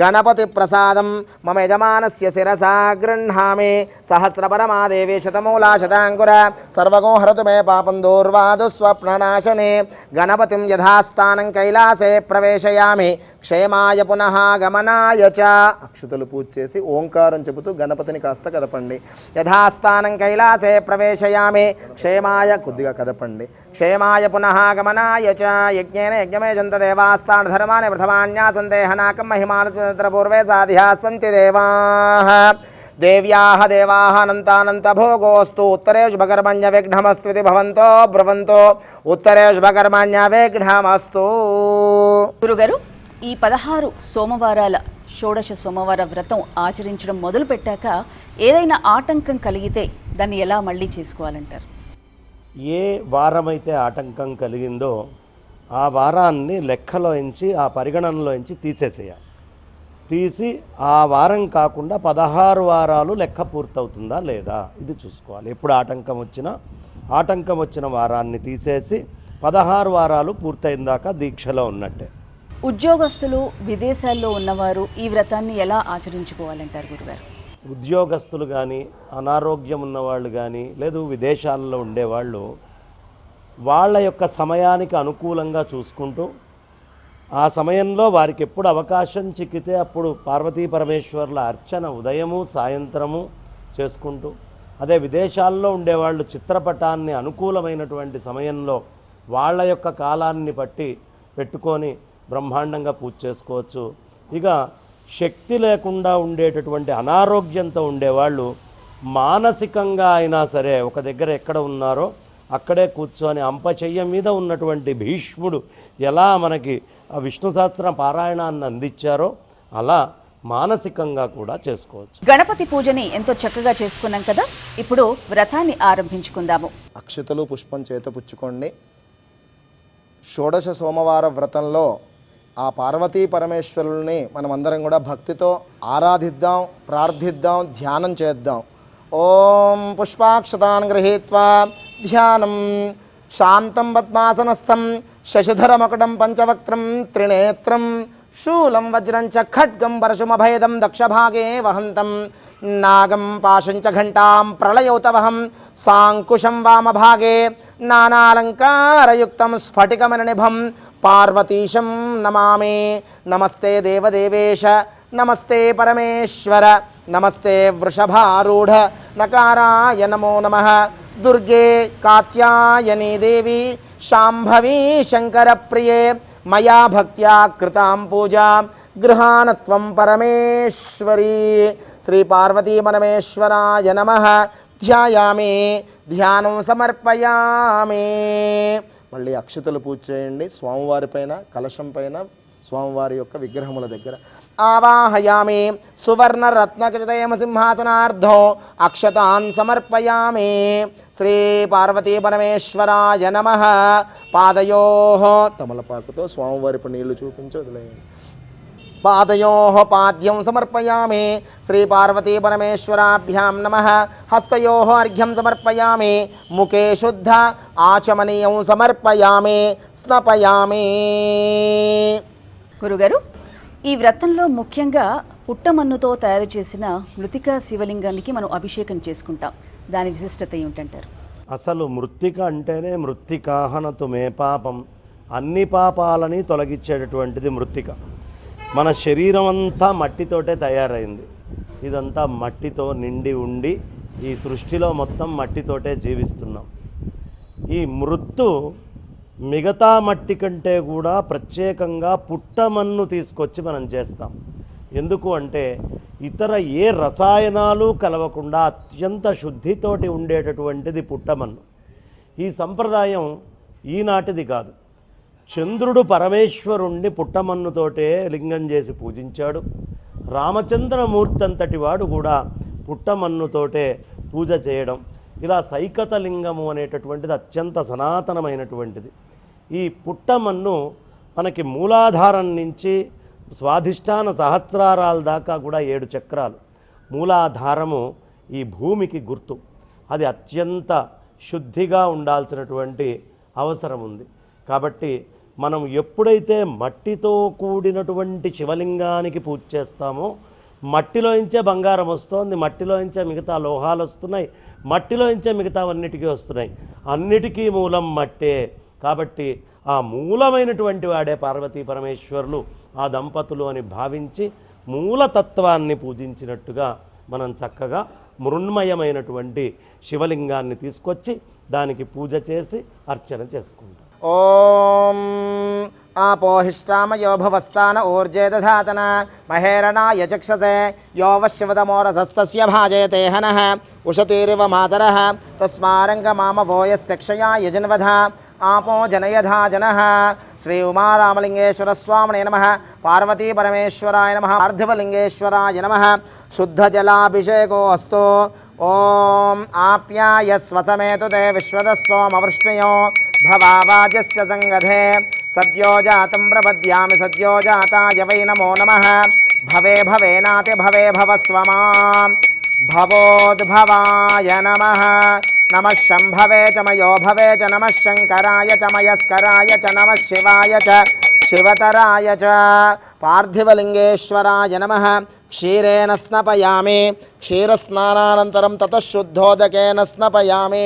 గణపతి ప్రసాదం మమ యజమానస్య శిరసా గృహ్ణామి సహస్రపరమాదేవి శతమూలా శతాంకుర సర్వగో హరతు మే పాపం దూర్వాదు స్వప్ననాశనే గణపతిం యథాస్థానం కైలాసే ప్రవేశయామి క్షేమాయ పునః గమనాయ చ అక్షతలు పూజ చేసి ఓంకారం చెబుతూ గణపతిని కాస్త కదపండి యథాస్థానం కైలాసే ప్రవేశయామి క్షేమాయ కొద్దిగా కదపండి క్షేమాయ పునః గమనాయ చ యజ్ఞేన యజ్ఞమేజంత దేవాస్థాన ధర్మాని ప్రథమాన్యాసంతే హనాకం మహిమానసంతర పూర్వే సాధ్యా సంతి దేవాః దేవ్యాః దేవాః అనంతానంత భోగోస్తు ఉత్తరే శుభకర్మణ్య విఘ్నమస్త్వితి భవంతో బ్రువంతో ఉత్తరే శుభకర్మణ్య విఘ్నమస్తు. గురుగారు, ఈ 16 సోమవారాల షోడశ సోమవార వ్రతం ఆచరించడం మొదలు పెట్టాక ఏదైనా ఆటంకం కలిగితే దాన్ని ఎలా మళ్ళీ చేసుకోవాలంటారు? ఏ వారమైతే ఆటంకం కలిగిందో ఆ వారాన్ని లెక్కలోంచి ఆ పరిగణనలోంచి తీసేసేయాలి. తీసి ఆ వారం కాకుండా 16 వారాలు లెక్క పూర్తవుతుందా లేదా ఇది చూసుకోవాలి. ఎప్పుడు ఆటంకం వచ్చిన వారాన్ని తీసేసి 16 వారాలు పూర్తయిన దాకా దీక్షలో ఉన్నట్టే. ఉద్యోగస్తులు, విదేశాల్లో ఉన్నవారు ఈ వ్రతాన్ని ఎలా ఆచరించుకోవాలంటారు గురుగారు? ఉద్యోగస్తులు కానీ, అనారోగ్యం ఉన్నవాళ్ళు కానీ, లేదు విదేశాల్లో ఉండేవాళ్ళు వాళ్ళ యొక్క సమయానికి అనుకూలంగా చూసుకుంటూ ఆ సమయంలో వారికి ఎప్పుడు అవకాశం చిక్కితే అప్పుడు పార్వతీ పరమేశ్వర్ల అర్చన ఉదయము సాయంత్రము చేసుకుంటూ, అదే విదేశాల్లో ఉండేవాళ్ళు చిత్రపటాన్ని అనుకూలమైనటువంటి సమయంలో వాళ్ళ యొక్క కాలాన్ని బట్టి పెట్టుకొని బ్రహ్మాండంగా పూజ చేసుకోవచ్చు. ఇక శక్తి లేకుండా ఉండేటటువంటి అనారోగ్యంతో ఉండేవాళ్ళు మానసికంగా అయినా సరే ఒక దగ్గర ఎక్కడ ఉన్నారో అక్కడే కూర్చొని అంపచెయ్య మీద ఉన్నటువంటి భీష్ముడు ఎలా మనకి ఆ విష్ణు సహస్ర పారాయణాన్ని అందించారో అలా మానసికంగా కూడా చేసుకోవచ్చు. గణపతి పూజని ఎంతో చక్కగా చేసుకున్నాం కదా, ఇప్పుడు వ్రతాన్ని ఆరంభించుకుందాము. అక్షతలు పుష్పం చేతపుచ్చుకోండి. షోడశ సోమవార వ్రతంలో ఆ పార్వతీ పరమేశ్వరుల్ని మనమందరం కూడా భక్తితో ఆరాధిద్దాం, ప్రార్థిద్దాం, ధ్యానం చేద్దాం. ఓం పుష్పాక్షతాన్ గృహీత్వా ధ్యానం శాంతం పద్మాసనస్థం శశిధరమకుటం పంచవక్త్రం త్రినేత్రం శూలం వజ్రం చ ఖడ్గం పరశుమభేదం దక్షభాగే వహంతం నాగం పాశం చ ఘంటాం ప్రళయోతవహం సాంకుశం వామభాగే నానాలంకారయుక్తం స్ఫటికమణినిభం పార్వతీశం నమామి. నమస్తే దేవదేవేశ, నమస్తే పరమేశ్వర, నమస్తే వృషభారూఢ నకారాయ నమో నమః. దుర్గే కాత్యాయనీ దేవి శాంభవీ శంకరప్రియే మయా భక్త్యా కృతాం పూజాం గృహానత్వం పరమేశ్వరీ. శ్రీ పార్వతీ పరమేశ్వరాయ నమః. ధ్యాయామి, ధ్యానం సమర్పయామి. మళ్ళీ అక్షతలు పూజ చేయండి. స్వామివారి పైన, కలశం పైన, స్వామివారి యొక్క విగ్రహముల దగ్గర ఆవాహయామి. సువర్ణ రత్నఖచితేమ సింహాసనార్ధో అక్షతాన్ సమర్పయామి. శ్రీ పార్వతీ పరమేశ్వరాయ నమః. పాదయోః తమలపాకుతో స్వామివారిపై నీళ్లు చూపించి వదిలేయండి. పాదయోః పాద్యం సమర్పయామి. శ్రీ పార్వతీ పరమేశ్వరాభ్యాం నమః. హస్తయోః అర్ఘ్యం సమర్పయామి. ముఖే శుద్ధ ఆచమనీయం సమర్పయామి. స్నపయామి. గురుగారు, ఈ వ్రతంలో ముఖ్యంగా పుట్టమన్నుతో తయారు చేసిన మృతికా శివలింగానికి మనం అభిషేకం చేసుకుంటాం. దాని విశిష్టత ఏమిటంటారు? అసలు మృత్తిక అంటేనే మృత్తికాహనతు మే పాపం, అన్ని పాపాలని తొలగించేటటువంటిది మృత్తిక. మన శరీరం అంతా మట్టితోటే తయారైంది. ఇదంతా మట్టితో నిండి ఉండి ఈ సృష్టిలో మొత్తం మట్టితోటే జీవిస్తున్నాం. ఈ మృత్తు మిగతా మట్టి కంటే కూడా ప్రత్యేకంగా పుట్టమన్ను తీసుకొచ్చి మనం చేస్తాం. ఎందుకు అంటే ఇతర ఏ రసాయనాలు కలవకుండా అత్యంత శుద్ధితోటి ఉండేటటువంటిది పుట్టమన్ను. ఈ సంప్రదాయం ఈనాటిది కాదు. చంద్రుడు పరమేశ్వరుణ్ణి పుట్టమన్నుతోటే లింగం చేసి పూజించాడు. రామచంద్రమూర్తి అంతటి వాడు కూడా పుట్టమన్నుతోటే పూజ చేయడం, ఇలా సైకత లింగము అనేటటువంటిది అత్యంత సనాతనమైనటువంటిది. ఈ పుట్టమన్ను మనకి మూలాధారం నుంచి స్వాధిష్టాన సహస్రారాల దాకా కూడా 7 చక్రాలు. మూలాధారము ఈ భూమికి గుర్తు. అది అత్యంత శుద్ధిగా ఉండాల్సినటువంటి అవసరం ఉంది. కాబట్టి మనం ఎప్పుడైతే మట్టితో కూడినటువంటి శివలింగానికి పూజ చేస్తామో మట్టిలోంచే బంగారం వస్తుంది, మట్టిలోంచే మిగతా లోహాలు వస్తున్నాయి, మట్టిలోంచే మిగతావన్నిటికీ వస్తున్నాయి. అన్నిటికీ మూలం మట్టే. కాబట్టి ఆ మూలమైనటువంటి వాడే పార్వతీ పరమేశ్వరులు, ఆ దంపతులు అని భావించి మూలతత్వాన్ని పూజించినట్టుగా మనం చక్కగా మృన్మయమైనటువంటి శివలింగాన్ని తీసుకొచ్చి దానికి పూజ చేసి అర్చన చేసుకుంటాం. ఓం ఆపోహిష్టామయో భవస్థాన ఊర్జే దధాతన మహేరణాయ చక్షసే యో వశ్యవదమోరసస్తస్య భాజయతే హనః ఉషతీరివ మాతరః తస్మారంగమామవోయస్య క్షయాయ జన్వధ आपो जनयधा जनः. श्री उमारामलिंगेश्वर स्वामिने नमः. पार्वती परमेश्वराय नमः. पार्थिवलिंगेश्वराय नमः. शुद्धजलाभिषेको अस्तु. ఓం ఆప్యాయస్వ సಮೇತು తే విశ్వదస్సోమవృష్ణయో భవావాజస్య సంగధే సద్యో జాతం ప్రపద్యామి సద్యో జాతాయ వై నమో నమః భవే భవేనాతి భవే భవస్వమాం భవోద్భవాయ నమః నమః శంభవే చ మయో భవే చ నమః శంకరాయ చ మయస్కరాయ చ నమః శివాయ చ శివతరాయ చ పార్థివలింగేశ్వరాయ నమః క్షీరేణ స్నపయామి క్షీరస్నానానంతరం తతః శుద్ధోదకేన స్నపయామి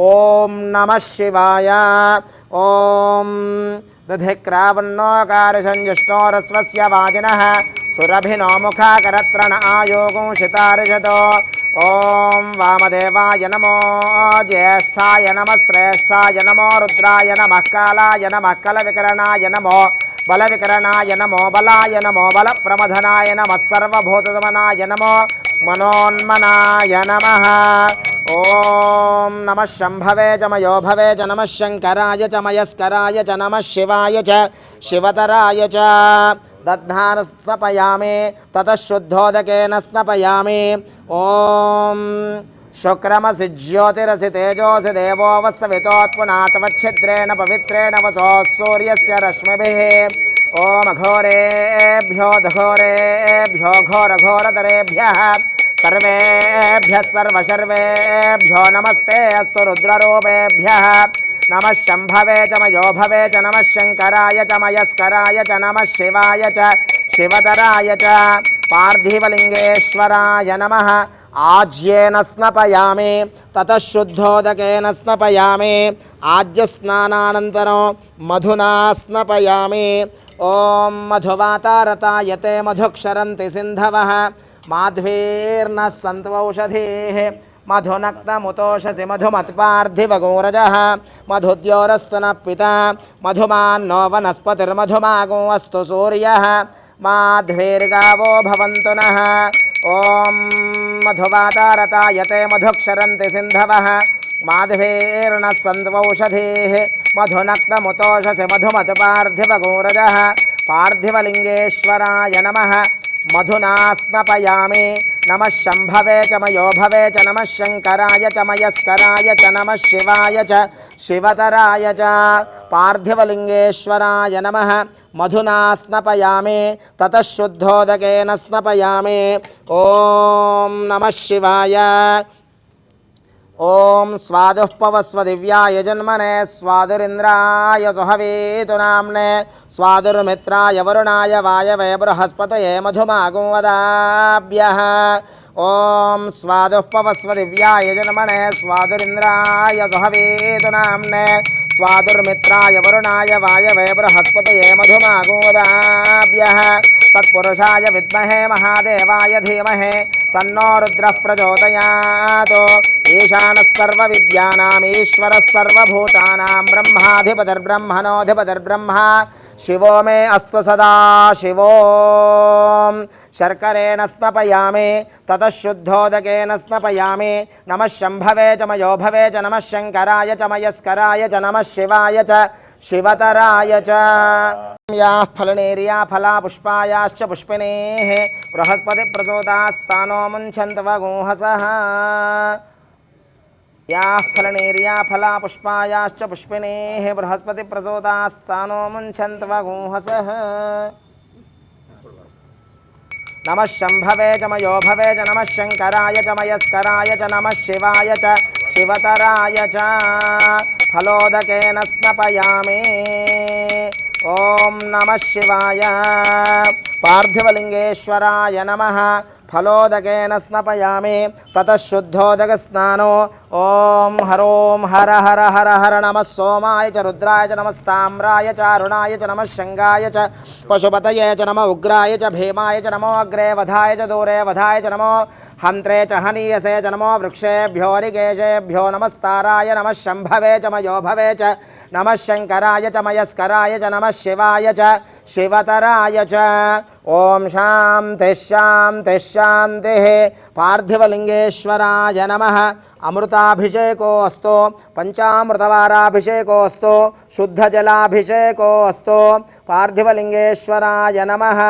ఓం నమః శివాయ ఓం దధిక్రావన్నోకారసంజుష్టోరస్వస్య వాజినః సురభినో ముఖాకరత్రణ ఆయోగం శితార్షతో ఓం వామదేవాయ నమో జ్యేష్ఠాయ నమః శ్రేష్ఠాయ నమో రుద్రాయ నమః కాలాయ నమః కలవికరణాయ నమో బలవికరణాయ నమో బలాయ నమో బలప్రమథనాయ నమః సర్వభూతదమనాయ నమో మనోన్మనాయ నమః ఓం నమః శంభవే చ మయో భవే చ నమః శంకరాయ చ మయస్కరాయ చ నమః శివాయ చ శివతరాయ చ దద్ధాన స్నపయామి తతః శుద్ధోదకేన స్నపయామి ఓం శుక్రమసి జ్యోతిరసి తేజోసి దేవో వత్సవితోత్పునాతవచ్ఛిద్రేణ పవిత్రేణ వసో సూర్యస్య రశ్మిభిః ఓం అఘోరేభ్యో దఘోరేభ్యో ఘోరఘోరతరేభ్యః సర్వేభ్యः సర్వశర్వేభ్యో నమస్తే అస్తు రుద్రరూపేభ్యः నమః శంభవే చ మయో భవే చ నమః శంకరాయ చ మయస్కరాయ చ నమః శివాయ చ శివతరాయ చ పార్థివలింగేశ్వరాయ నమః ఆజ్యేన స్నపయామి తతః శుద్ధోదకేన స్నపయామి ఆజ్యస్నానానంతరం మధునా స్నపయామి ఓం మధువాతారతాయతే మధుక్షరంతి సింధవః మాధ్వీర్న సంత్వౌషధీః మధునక్తముతోషసి మధుమత్పార్థివగోరజః మధుద్యోరస్తు నః పితా మధుమాన్నో వనస్పతిర్మధుమాగో అస్తు సూర్యః మాధ్వీర్గావో భవంతు నః ఓం మధువాతారతాయతే మధుక్షరంతి సింధవః మాధ్వీర్న సంత్వౌషధీః మధునక్తముతోషసి మధుమత్పార్థివగోరజః పార్థివలింగేశ్వరాయ నమః మధునా స్నపయామి నమః శంభవే చ మయో భవే చ నమః శంకరాయ చ మయస్కరాయ చ నమః శివాయ చ శివతరాయ చ పార్థివలింగేశ్వరాయ నమః మధునా స్నపయామి తతః శుద్ధోదకేన స్నపయామి ఓం నమః శివాయ ఓం స్వాదుః పవస్వ దివ్యాయ జన్మనే స్వాదురింద్రాయ సుహవేతు నామ్నే స్వాదుర్మిత్రాయ వరుణాయ వాయవే బృహస్పతయే మధుమాగం వదాభ్యః ఓం స్వాదుః పవస్వ దివ్యాయ జన్మనే స్వాదురింద్రాయ సుహవేతు నామ్నే స్వాదుర్మిత్రాయ వరుణాయ వాయవే బృహస్పతయే మధుమాగం వదాభ్యః తత్పురుషాయ విద్మహే మహాదేవాయ ధీమహి తన్నో రుద్రః ప్రచోదయాత్ ఈశానः సర్వవిద్యానాం ఈశ్వరः సర్వభూతానాం బ్రహ్మాధిపతిర్బ్రహ్మణోధిపతిర్బ్రహ్మ శివో మే అస్తు సదా శివో శర్కరేణ స్నపయామి తతః శుద్ధోదకేన స్నపయామి నమః శంభవే చ మయో భవే చ నమః శంకరాయ చ మయస్కరాయ చ నమః శివాయ చ శివతరాయ చ యాః ఫలనేర్యా ఫలా పుష్పాయాశ్చ పుష్పిణీః బృహస్పతి ప్రచోదాస్తానో ముంఛन्तవగోహసః యాః ఫలనేర్యా ఫలా పుష్పాయాశ్చ పుష్పిణీః బృహస్పతి ప్రచోదాస్తానో ముంఛन्तవగోహసః నమః శంభవే చ మయో భవే చ నమః శంకరాయ చ మయస్కరాయ చ నమః శివాయ చ శివతరాయ చ ఫలోదకేన స్నపయామి ఓం నమః శివాయ పార్థివలింగేశ్వరాయ నమః ఫలోదకేన స్నపయామి తతః శుద్ధోదక స్నానో ఓం హరోం హర హర హర హర నమః సోమాయ చ రుద్రాయ చ నమస్తామ్రాయ చ అరుణాయ చ నమః శంగాయ చ పశుపతయే చ నమః ఉగ్రాయ చ భీమాయ చ నమో అగ్రే వధాయ చ దూరే వధాయ చ నమో హంత్రే చ హనీయసే చ నమో వృక్షేభ్యో రికేశేభ్యో నమస్తారాయ నమః శంభవే చ మయో భవే చ నమః శంకరాయ చ మయస్కరాయ చ నమః శివాయ చ శివతరాయ చ ఓం శాంతి శాంతి శాంతి పార్థివలింగేశ్వరాయ నమః అమృతాభిషేకో అస్తు పంచామృతవారాభిషేకో అస్తు శుద్ధజలాభిషేకో అస్తు పార్థివలింగేశ్వరాయ నమః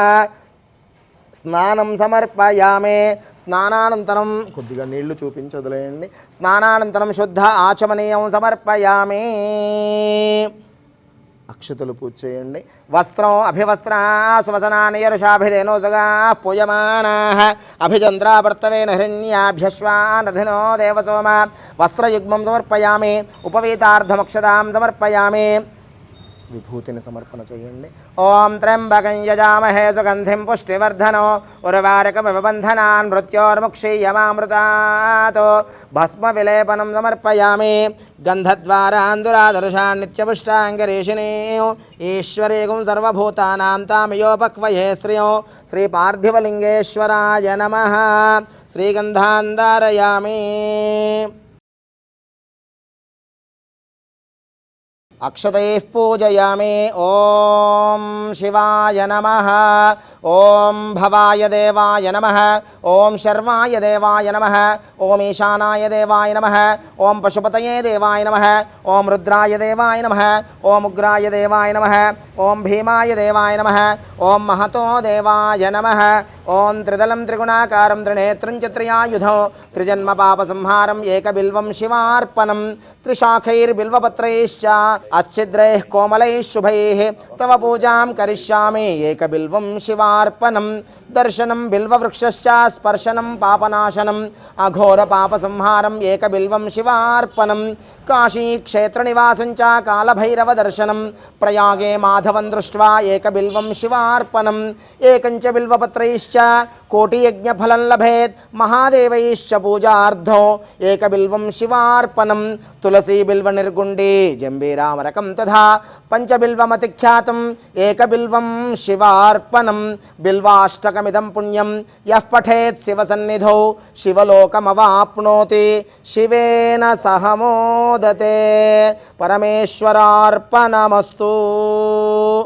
స్నానం సమర్పయామి. స్నానానంతరం కొద్దిగా నీళ్లు చూపించి వదిలేయండి. స్నానానంతరం శుద్ధ ఆచమనీయం సమర్పయామి. అక్షతలు పూజ చేయండి. వస్త్రం అభివస్త్ర సువసనానియరుషాభిధేనోదగా పూయమానా అభిచంద్రావర్తవేన హిరణ్యాభ్యశ్వానధినో దేవసోమ. వస్త్రయుగ్మం సమర్పయామి. ఉపవీతార్ధమక్షదాం సమర్పయామి. విభూతిని సమర్పణ చేయండి. ఓం త్ర్యంబకం యజామహే సుగంధిం పుష్టివర్ధనో ఉర్వారకమివ బంధనాన్ మృత్యోర్ముక్షీయమామృతాత్. భస్మ విలేపనం సమర్పయామి. గంధద్వారాందురాదర్శాన్ నిత్యపుష్టాంగరీషిణీ ఈశ్వరీగుం సర్వభూతానాం తామయోపక్వయే శ్రియం. శ్రీ పార్థివలింగేశ్వరాయ నమః. శ్రీగంధాంధారయామి. అక్షతైః పూజయామి. ఓం శివాయ నమః. ఓం భవాయ దేవాయ నమః. ఓం శర్వాయ దేవాయ నమః. ఓం ఈశానాయ దేవాయ నమః. ఓం పశుపతయే దేవాయ నమః. ఓం రుద్రాయ దేవాయ నమః. ఓం ఉగ్రాయ దేవాయ నమః. ఓం భీమాయ దేవాయ నమః. ఓం మహతో దేవాయ నమః. ఓం త్రిదలం త్రిగుణాకారం త్రినేత్రం చ త్రియాయుధం త్రిజన్మ పాప సంహారం ఏకబిల్వం శివార్పణం. త్రిశాఖైర్బిల్వపత్రైశ్చ అచ్ఛిద్రైః కోమలైః శుభైః తవ పూజాం కరిష్యామి. ఏకబిల్వం శివార్పణం. దర్శనం బిల్వవృక్షశ్చ స్పర్శనం పాపనాశనం అఘోర పాప సంహారం. ఏకబిల్వం శివార్పణం. కాశీక్షేత్రనివాసం చ కాలభైరవ దర్శనం. ప్రయాగే మాధవం దృష్ట్వా ఏకబిల్వం శివార్పణం. ఏకంచ బిల్వపత్రైశ్చ కోటియజ్ఞఫలం లభేత్. మహాదేవైశ్చ పూజార్థో ఏకబిల్వం శివార్పణం. తులసీ బిల్వ నిర్గుండీ జంబీరామరకం తథా పంచబిల్వమతిఖ్యాతం. ఏకబిల్వం శివార్పణం. బిల్వాష్టకమిదం పుణ్యం యః పఠేత్ శివసన్నిధౌ శివలోకమవాప్నోతి. శివేన సహ మోదతే. పరమేశ్వరార్పణమస్తు.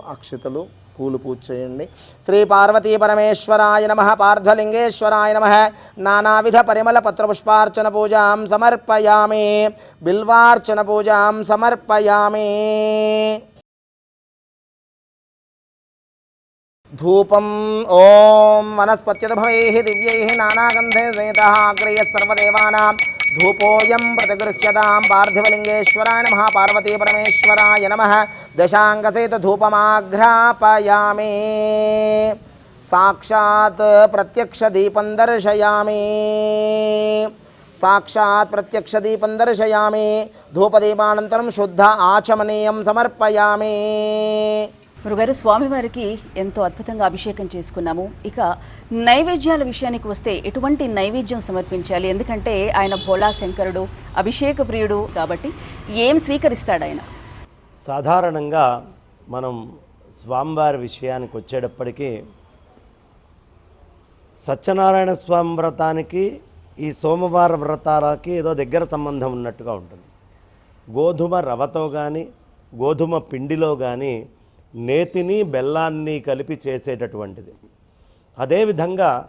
అక్షతలు పూలు పూజ చేయండి. శ్రీ పార్వతీ పరమేశ్వరాయ నమః. పార్థలింగేశ్వరాయ నమః. నానావిధ పరిమళ పత్రపుష్పార్చన పూజాం సమర్పయామి. బిల్వార్చన పూజాం సమర్పయామి. ధూపం ఓం వనస్పత్యుద్భవైః దివ్యైః నానాగంధైః సహితః అగ్రయః సర్వదేవానాం ధూపోయం ప్రతిగృహ్యతాం. పార్థివలింగేశ్వరాయ నమః. పార్వతీ పరమేశ్వరాయ నమః. దశాంగసహిత ధూపమాఘ్రాపయామి. సాక్షాత్ ప్రత్యక్ష దీపం దర్శయామి. సాక్షాత్ ప్రత్యక్ష దీపం దర్శయామి. ధూపదీపానంతరం శుద్ధ ఆచమనీయం సమర్పయామి. గురుగారు, స్వామివారికి ఎంతో అద్భుతంగా అభిషేకం చేసుకున్నాము. ఇక నైవేద్యాల విషయానికి వస్తే ఎటువంటి నైవేద్యం సమర్పించాలి? ఎందుకంటే ఆయన భోళా శంకరుడు, అభిషేక ప్రియుడు కాబట్టి ఏం స్వీకరిస్తాడు ఆయన? సాధారణంగా మనం స్వామివారి విషయానికి వచ్చేటప్పటికీ సత్యనారాయణ స్వామి వ్రతానికి ఈ సోమవార వ్రతాలకి ఏదో దగ్గర సంబంధం ఉన్నట్టుగా ఉంటుంది. గోధుమ రవతో కానీ గోధుమ పిండిలో కానీ నేతిని బెల్లాన్ని కలిపి చేసేటటువంటిది. అదేవిధంగా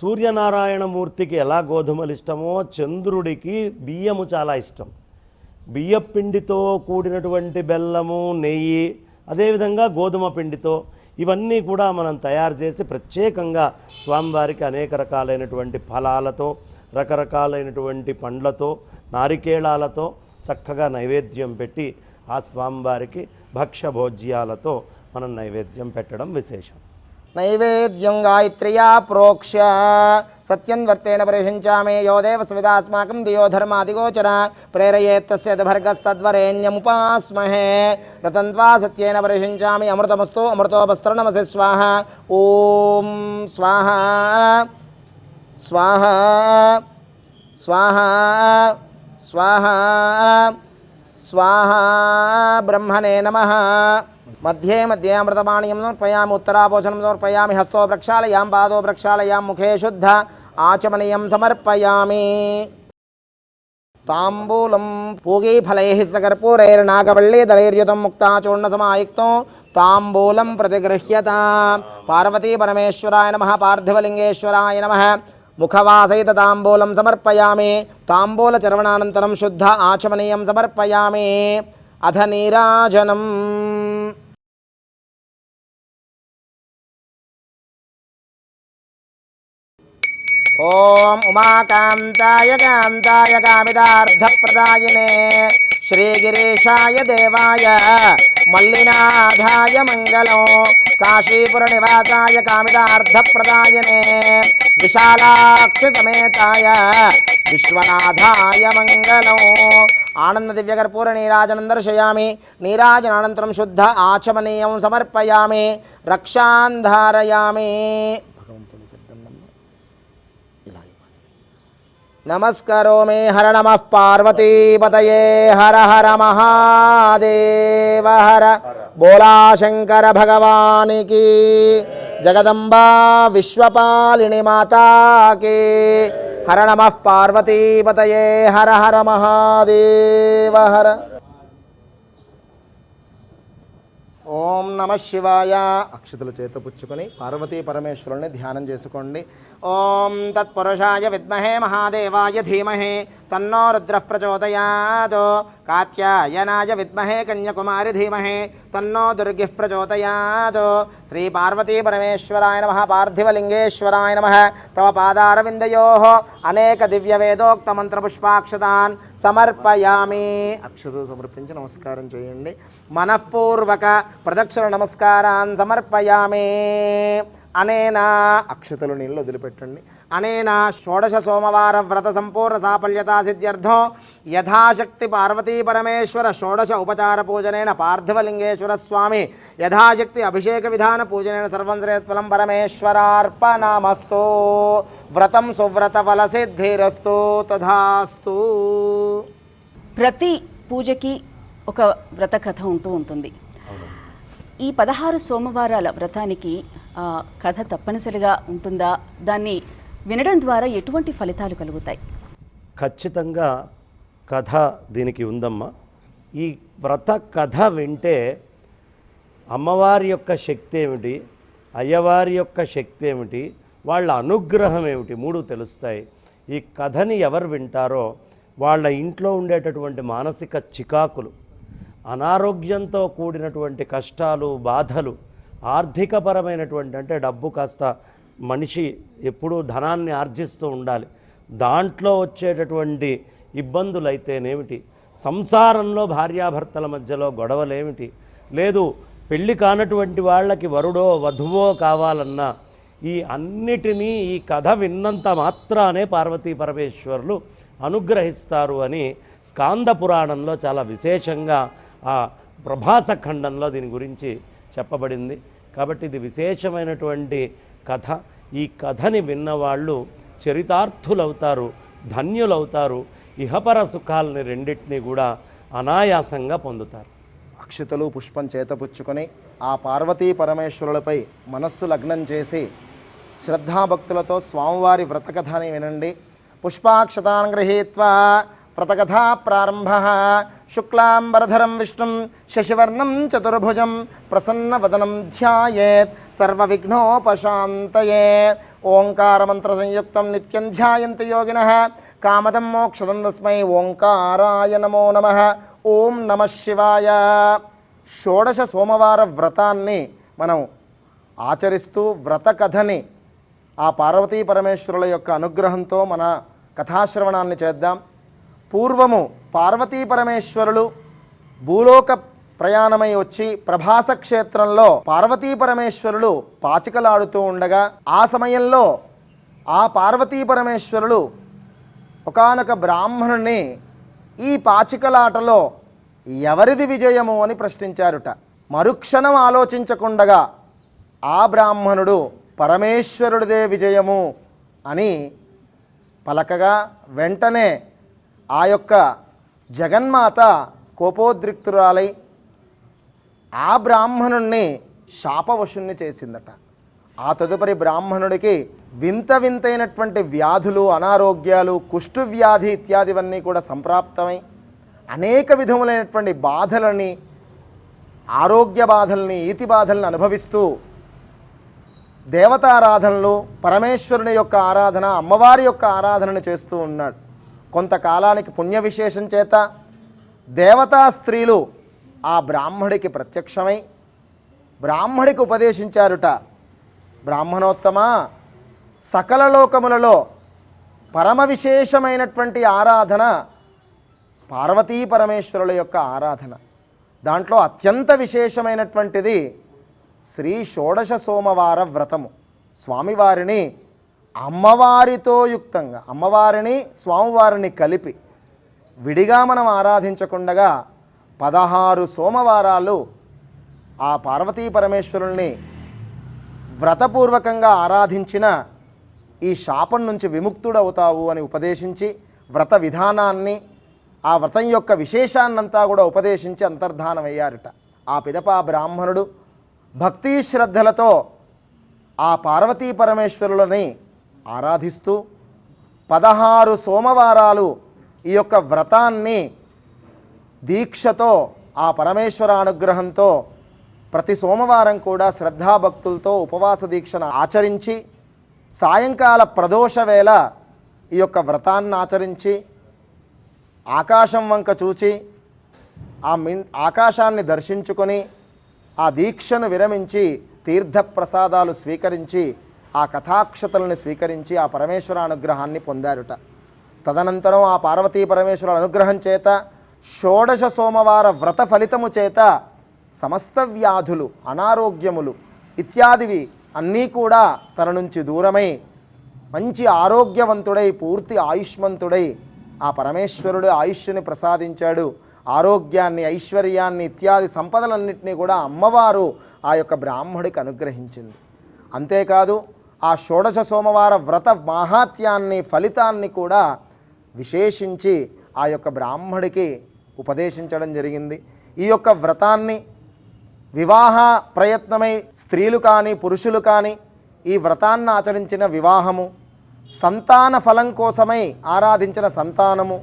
సూర్యనారాయణమూర్తికి ఎలా గోధుమలు ఇష్టమో చంద్రుడికి బియ్యము చాలా ఇష్టం. బియ్యపిండితో కూడినటువంటి బెల్లము, నెయ్యి, అదేవిధంగా గోధుమ పిండితో ఇవన్నీ కూడా మనం తయారు చేసి ప్రత్యేకంగా స్వామివారికి అనేక రకాలైనటువంటి ఫలాలతో, రకరకాలైనటువంటి పండ్లతో, నారికేళాలతో చక్కగా నైవేద్యం పెట్టి ఆ స్వామివారికి భక్ష్య భోజ్యాలతో మనం నైవేద్యం పెట్టడం విశేషం. నైవేద్యం గాయత్ర్యా ప్రోక్ష్య సత్యన్వర్తేన పరిషించామే. యో దేవ స్విదాస్మాకం దియో ధర్మాదిగోచర ప్రేరయేత్తస్య భర్గస్తద్వరేణ్యముపాస్మహే. రతంత్వా సత్యేన పరిషించామి. అమృతమస్తు అమృతోపస్త్రణమసి స్వాహ. ఓం స్వాహ స్వాహ స్వాహ స్వాహ స్వాహ. బ్రహ్మణే నమః. మధ్యే మధ్యే అమృతపాణీయం సమర్పయామి. ఉత్తరాపోషణం సమర్పయామి. హస్తో ప్రక్షాళయాం. పాదో ప్రక్షాళయాం. ముఖే శుద్ధ ఆచమనీయం సమర్పయామి. తాంబూలం పూగీఫలైః సకర్పూరైర్నాగవల్లీదళైర్యుతం ముక్తాచూర్ణసమాయుక్తం తాంబూలం ప్రతిగృహ్యతాం. పార్వతీ పరమేశ్వరాయ నమః. పార్థివలింగేశ్వరాయ నమః. ముఖవాసైత తాంబూలం సమర్పయామి. తాంబూలచర్వణానంతరం శుద్ధ ఆచమనీయం సమర్పయామి. అధ నీరాజనం. ఓం ఉమాకాంతాయ కాంతాయ కామితార్థప్రదాయినే శ్రీగిరీశాయ దేవాయ మల్లినాథాయ మంగళం కాశీపుర నివాసాయ కామితార్థప్రదాయనే విశాలాక్షి సమేతాయ విశ్వనాథాయ మంగళం. ఆనంద దివ్యకర్పూర నీరాజనం దర్శయామి. నీరాజనానంతరం శుద్ధ ఆచమనీయం సమర్పయామి. రక్షాన్ ధారయామి. నమస్కరోమి. హర నమః పార్వతీపతయే హర హర మహాదేవ హర. బోలా శంకర భగవానికి. జగదంబా విశ్వపాలిని మాతాకి. హర నమః పార్వతీపతయే హర హర మహాదేవ హర. ఓం నమః శివాయ. అక్షతలు చేతపుచ్చుకొని పార్వతీ పరమేశ్వరుని ధ్యానం చేసుకోండి. ఓం తత్పురుషాయ విద్మహే మహాదేవాయ ధీమహి తన్నో రుద్రః ప్రచోదయాత్. కాత్యాయనాయ విద్మహే కన్యాకుమారి ధీమహి తన్నో దుర్గిః ప్రచోదయాత్. శ్రీ పార్వతీ పరమేశ్వరాయ నమః. పార్థివలింగేశ్వరాయ నమః. తవ పాదారవిందయోః అనేక దివ్య వేదోక్త మంత్రపుష్పాక్షతాన్ సమర్పయామి. అక్షతలు సమర్పించి నమస్కారం చేయండి. మనఃపూర్వక ప్రదక్షిణ నమస్కారాన్ సమర్పయామి. అనేనా అక్షతలు నీళ్ళు వదిలిపెట్టండి. అనేనా షోడశ సోమవార వ్రత సంపూర్ణ సాఫల్యతా సిద్ధ్యర్థం యథాశక్తి పార్వతీ పరమేశ్వర షోడశ ఉపచార పూజనేన పార్థివలింగేశ్వర స్వామి యథాశక్తి అభిషేక విధాన పూజనేన సర్వం శ్రేయత్ఫలం పరమేశ్వరార్పణమస్తు. వ్రతం సువ్రత ఫల సిద్ధిరస్తు. తథాస్తు. ప్రతి పూజకి ఒక వ్రత కథ ఉంటూ ఉంటుంది. ఈ 16 సోమవారాల వ్రతానికి కథ తప్పనిసరిగా ఉంటుందా? దాన్ని వినడం ద్వారా ఎటువంటి ఫలితాలు కలుగుతాయి? ఖచ్చితంగా కథ దీనికి ఉందమ్మా. ఈ వ్రత కథ వింటే అమ్మవారి యొక్క శక్తి ఏమిటి, అయ్యవారి యొక్క శక్తి ఏమిటి, వాళ్ళ అనుగ్రహం ఏమిటి, 3 తెలుస్తాయి. ఈ కథని ఎవరు వింటారో వాళ్ళ ఇంట్లో ఉండేటటువంటి మానసిక చికాకులు, అనారోగ్యంతో కూడినటువంటి కష్టాలు, బాధలు, ఆర్థికపరమైనటువంటి అంటే డబ్బు కాస్త మనిషి ఎప్పుడూ ధనాన్ని ఆర్జిస్తూ ఉండాలి, దాంట్లో వచ్చేటటువంటి ఇబ్బందులైతేనేమిటి, సంసారంలో భార్యాభర్తల మధ్యలో గొడవలేమిటి, లేదు పెళ్ళి కానటువంటి వాళ్ళకి వరుడో వధువో కావాలన్నా ఈ అన్నిటినీ ఈ కథ విన్నంత మాత్రానే పార్వతీ పరమేశ్వరులు అనుగ్రహిస్తారు అని స్కాంద పురాణంలో చాలా విశేషంగా ఆ ప్రభాస ఖండంలో దీని గురించి చెప్పబడింది. కాబట్టి ఇది విశేషమైనటువంటి కథ. ఈ కథని విన్నవాళ్ళు చరితార్థులవుతారు, ధన్యులవుతారు, ఇహపర సుఖాలని రెండింటినీ కూడా అనాయాసంగా పొందుతారు. అక్షతలు పుష్పం చేతపుచ్చుకొని ఆ పార్వతీ పరమేశ్వరులపై మనస్సు లగ్నం చేసి శ్రద్ధాభక్తులతో స్వామివారి వ్రతకథని వినండి. పుష్పాక్షతాన్ గృహీత్వా వ్రతకథా ప్రారంభ. శుక్లాంబరధరం విష్ణుం శశివర్ణం చతుర్భుజం ప్రసన్నవదనం ధ్యాయేత్ సర్వవిఘ్నోపశాంతయే. ఓంకారమంత్ర సంయుక్తం నిత్యం ధ్యాయంతి యోగినః కామదం మోక్షదం తస్మై ఓంకారాయ నమో నమః. ఓం నమః శివాయ. షోడశ సోమవార వ్రతాన్ని మనం ఆచరిస్తూ వ్రత కథని ఆ పార్వతీ పరమేశ్వరుల యొక్క అనుగ్రహంతో మన కథాశ్రవణాన్ని చేద్దాం. పూర్వము పార్వతీ పరమేశ్వరులు భూలోక ప్రయాణమై వచ్చి ప్రభాస క్షేత్రంలో పార్వతీ పరమేశ్వరులు పాచికలాడుతూ ఉండగా ఆ సమయంలో ఆ పార్వతీ పరమేశ్వరులు ఒకానొక బ్రాహ్మణుని ఈ పాచికలాటలో ఎవరిది విజయము అని ప్రశ్నించారుట. మరుక్షణం ఆలోచించకుండగా ఆ బ్రాహ్మణుడు పరమేశ్వరుడిదే విజయము అని పలకగా వెంటనే ఆ యొక్క జగన్మాత కోపోద్రిక్తురాలై ఆ బ్రాహ్మణుణ్ణి శాపవశుణ్ణి చేసిందట. ఆ తదుపరి బ్రాహ్మణుడికి వింత వింతైనటువంటి వ్యాధులు, అనారోగ్యాలు, కుష్ఠవ్యాధి ఇత్యాదివన్నీ కూడా సంప్రాప్తమై అనేక విధములైనటువంటి బాధలని, ఆరోగ్య బాధల్ని, ఈతి బాధల్ని అనుభవిస్తూ దేవతారాధనలు, పరమేశ్వరుని యొక్క ఆరాధన, అమ్మవారి యొక్క ఆరాధనను చేస్తూ ఉన్నాడు. కొంతకాలానికి పుణ్య విశేషం చేత దేవతా స్త్రీలు ఆ బ్రాహ్మడికి ప్రత్యక్షమై బ్రాహ్మడికి ఉపదేశించారుట. బ్రాహ్మణోత్తమ, సకల లోకములలో పరమ విశేషమైనటువంటి ఆరాధన పార్వతీ పరమేశ్వరుల యొక్క ఆరాధన. దాంట్లో అత్యంత విశేషమైనటువంటిది శ్రీ షోడశ సోమవార వ్రతము. స్వామివారిని అమ్మవారితో యుక్తంగా, అమ్మవారిని స్వామివారిని కలిపి విడిగా మనం ఆరాధించకుండగా 16 సోమవారాలు ఆ పార్వతీ పరమేశ్వరుల్ని వ్రతపూర్వకంగా ఆరాధించిన ఈ శాపం నుంచి విముక్తుడవుతావు అని ఉపదేశించి వ్రత విధానాన్ని, ఆ వ్రతం యొక్క విశేషాన్నంతా కూడా ఉపదేశించి అంతర్ధానమయ్యారట. ఆ పిదప బ్రాహ్మణుడు భక్తి శ్రద్ధలతో ఆ పార్వతీ పరమేశ్వరులని ఆరాధిస్తూ 16 సోమవారాలు ఈ యొక్క వ్రతాన్ని దీక్షతో, ఆ పరమేశ్వర అనుగ్రహంతో ప్రతి సోమవారం కూడా శ్రద్ధాభక్తులతో ఉపవాస దీక్షను ఆచరించి సాయంకాల ప్రదోష వేళ ఈ యొక్క వ్రతాన్ని ఆచరించి ఆకాశం వంక చూచి ఆకాశాన్ని దర్శించుకొని ఆ దీక్షను విరమించి తీర్థప్రసాదాలు స్వీకరించి ఆ కథాక్షతలను స్వీకరించి ఆ పరమేశ్వర అనుగ్రహాన్ని పొందారుట. తదనంతరం ఆ పార్వతీ పరమేశ్వర అనుగ్రహం చేత షోడశ సోమవార వ్రత ఫలితము చేత సమస్త వ్యాధులు, అనారోగ్యములు ఇత్యాదివి అన్నీ కూడా తన నుంచి దూరమై మంచి ఆరోగ్యవంతుడై పూర్తి ఆయుష్మంతుడై ఆ పరమేశ్వరుడు ఆయుష్ని ప్రసాదించాడు. ఆరోగ్యాన్ని, ఐశ్వర్యాన్ని ఇత్యాది సంపదలన్నింటినీ కూడా అమ్మవారు ఆ యొక్క బ్రాహ్మడికి అనుగ్రహించింది. అంతేకాదు ఆ షోడశ సోమవార వ్రత మాహాత్యాన్ని, ఫలితాన్ని కూడా విశేషించి ఆ యొక్క బ్రాహ్మడికి ఉపదేశించడం జరిగింది. ఈ యొక్క వ్రతాన్ని వివాహ ప్రయత్నమై స్త్రీలు కానీ పురుషులు కానీ ఈ వ్రతాన్ని ఆచరించిన వివాహము, సంతాన ఫలం కోసమై ఆరాధించిన సంతానము,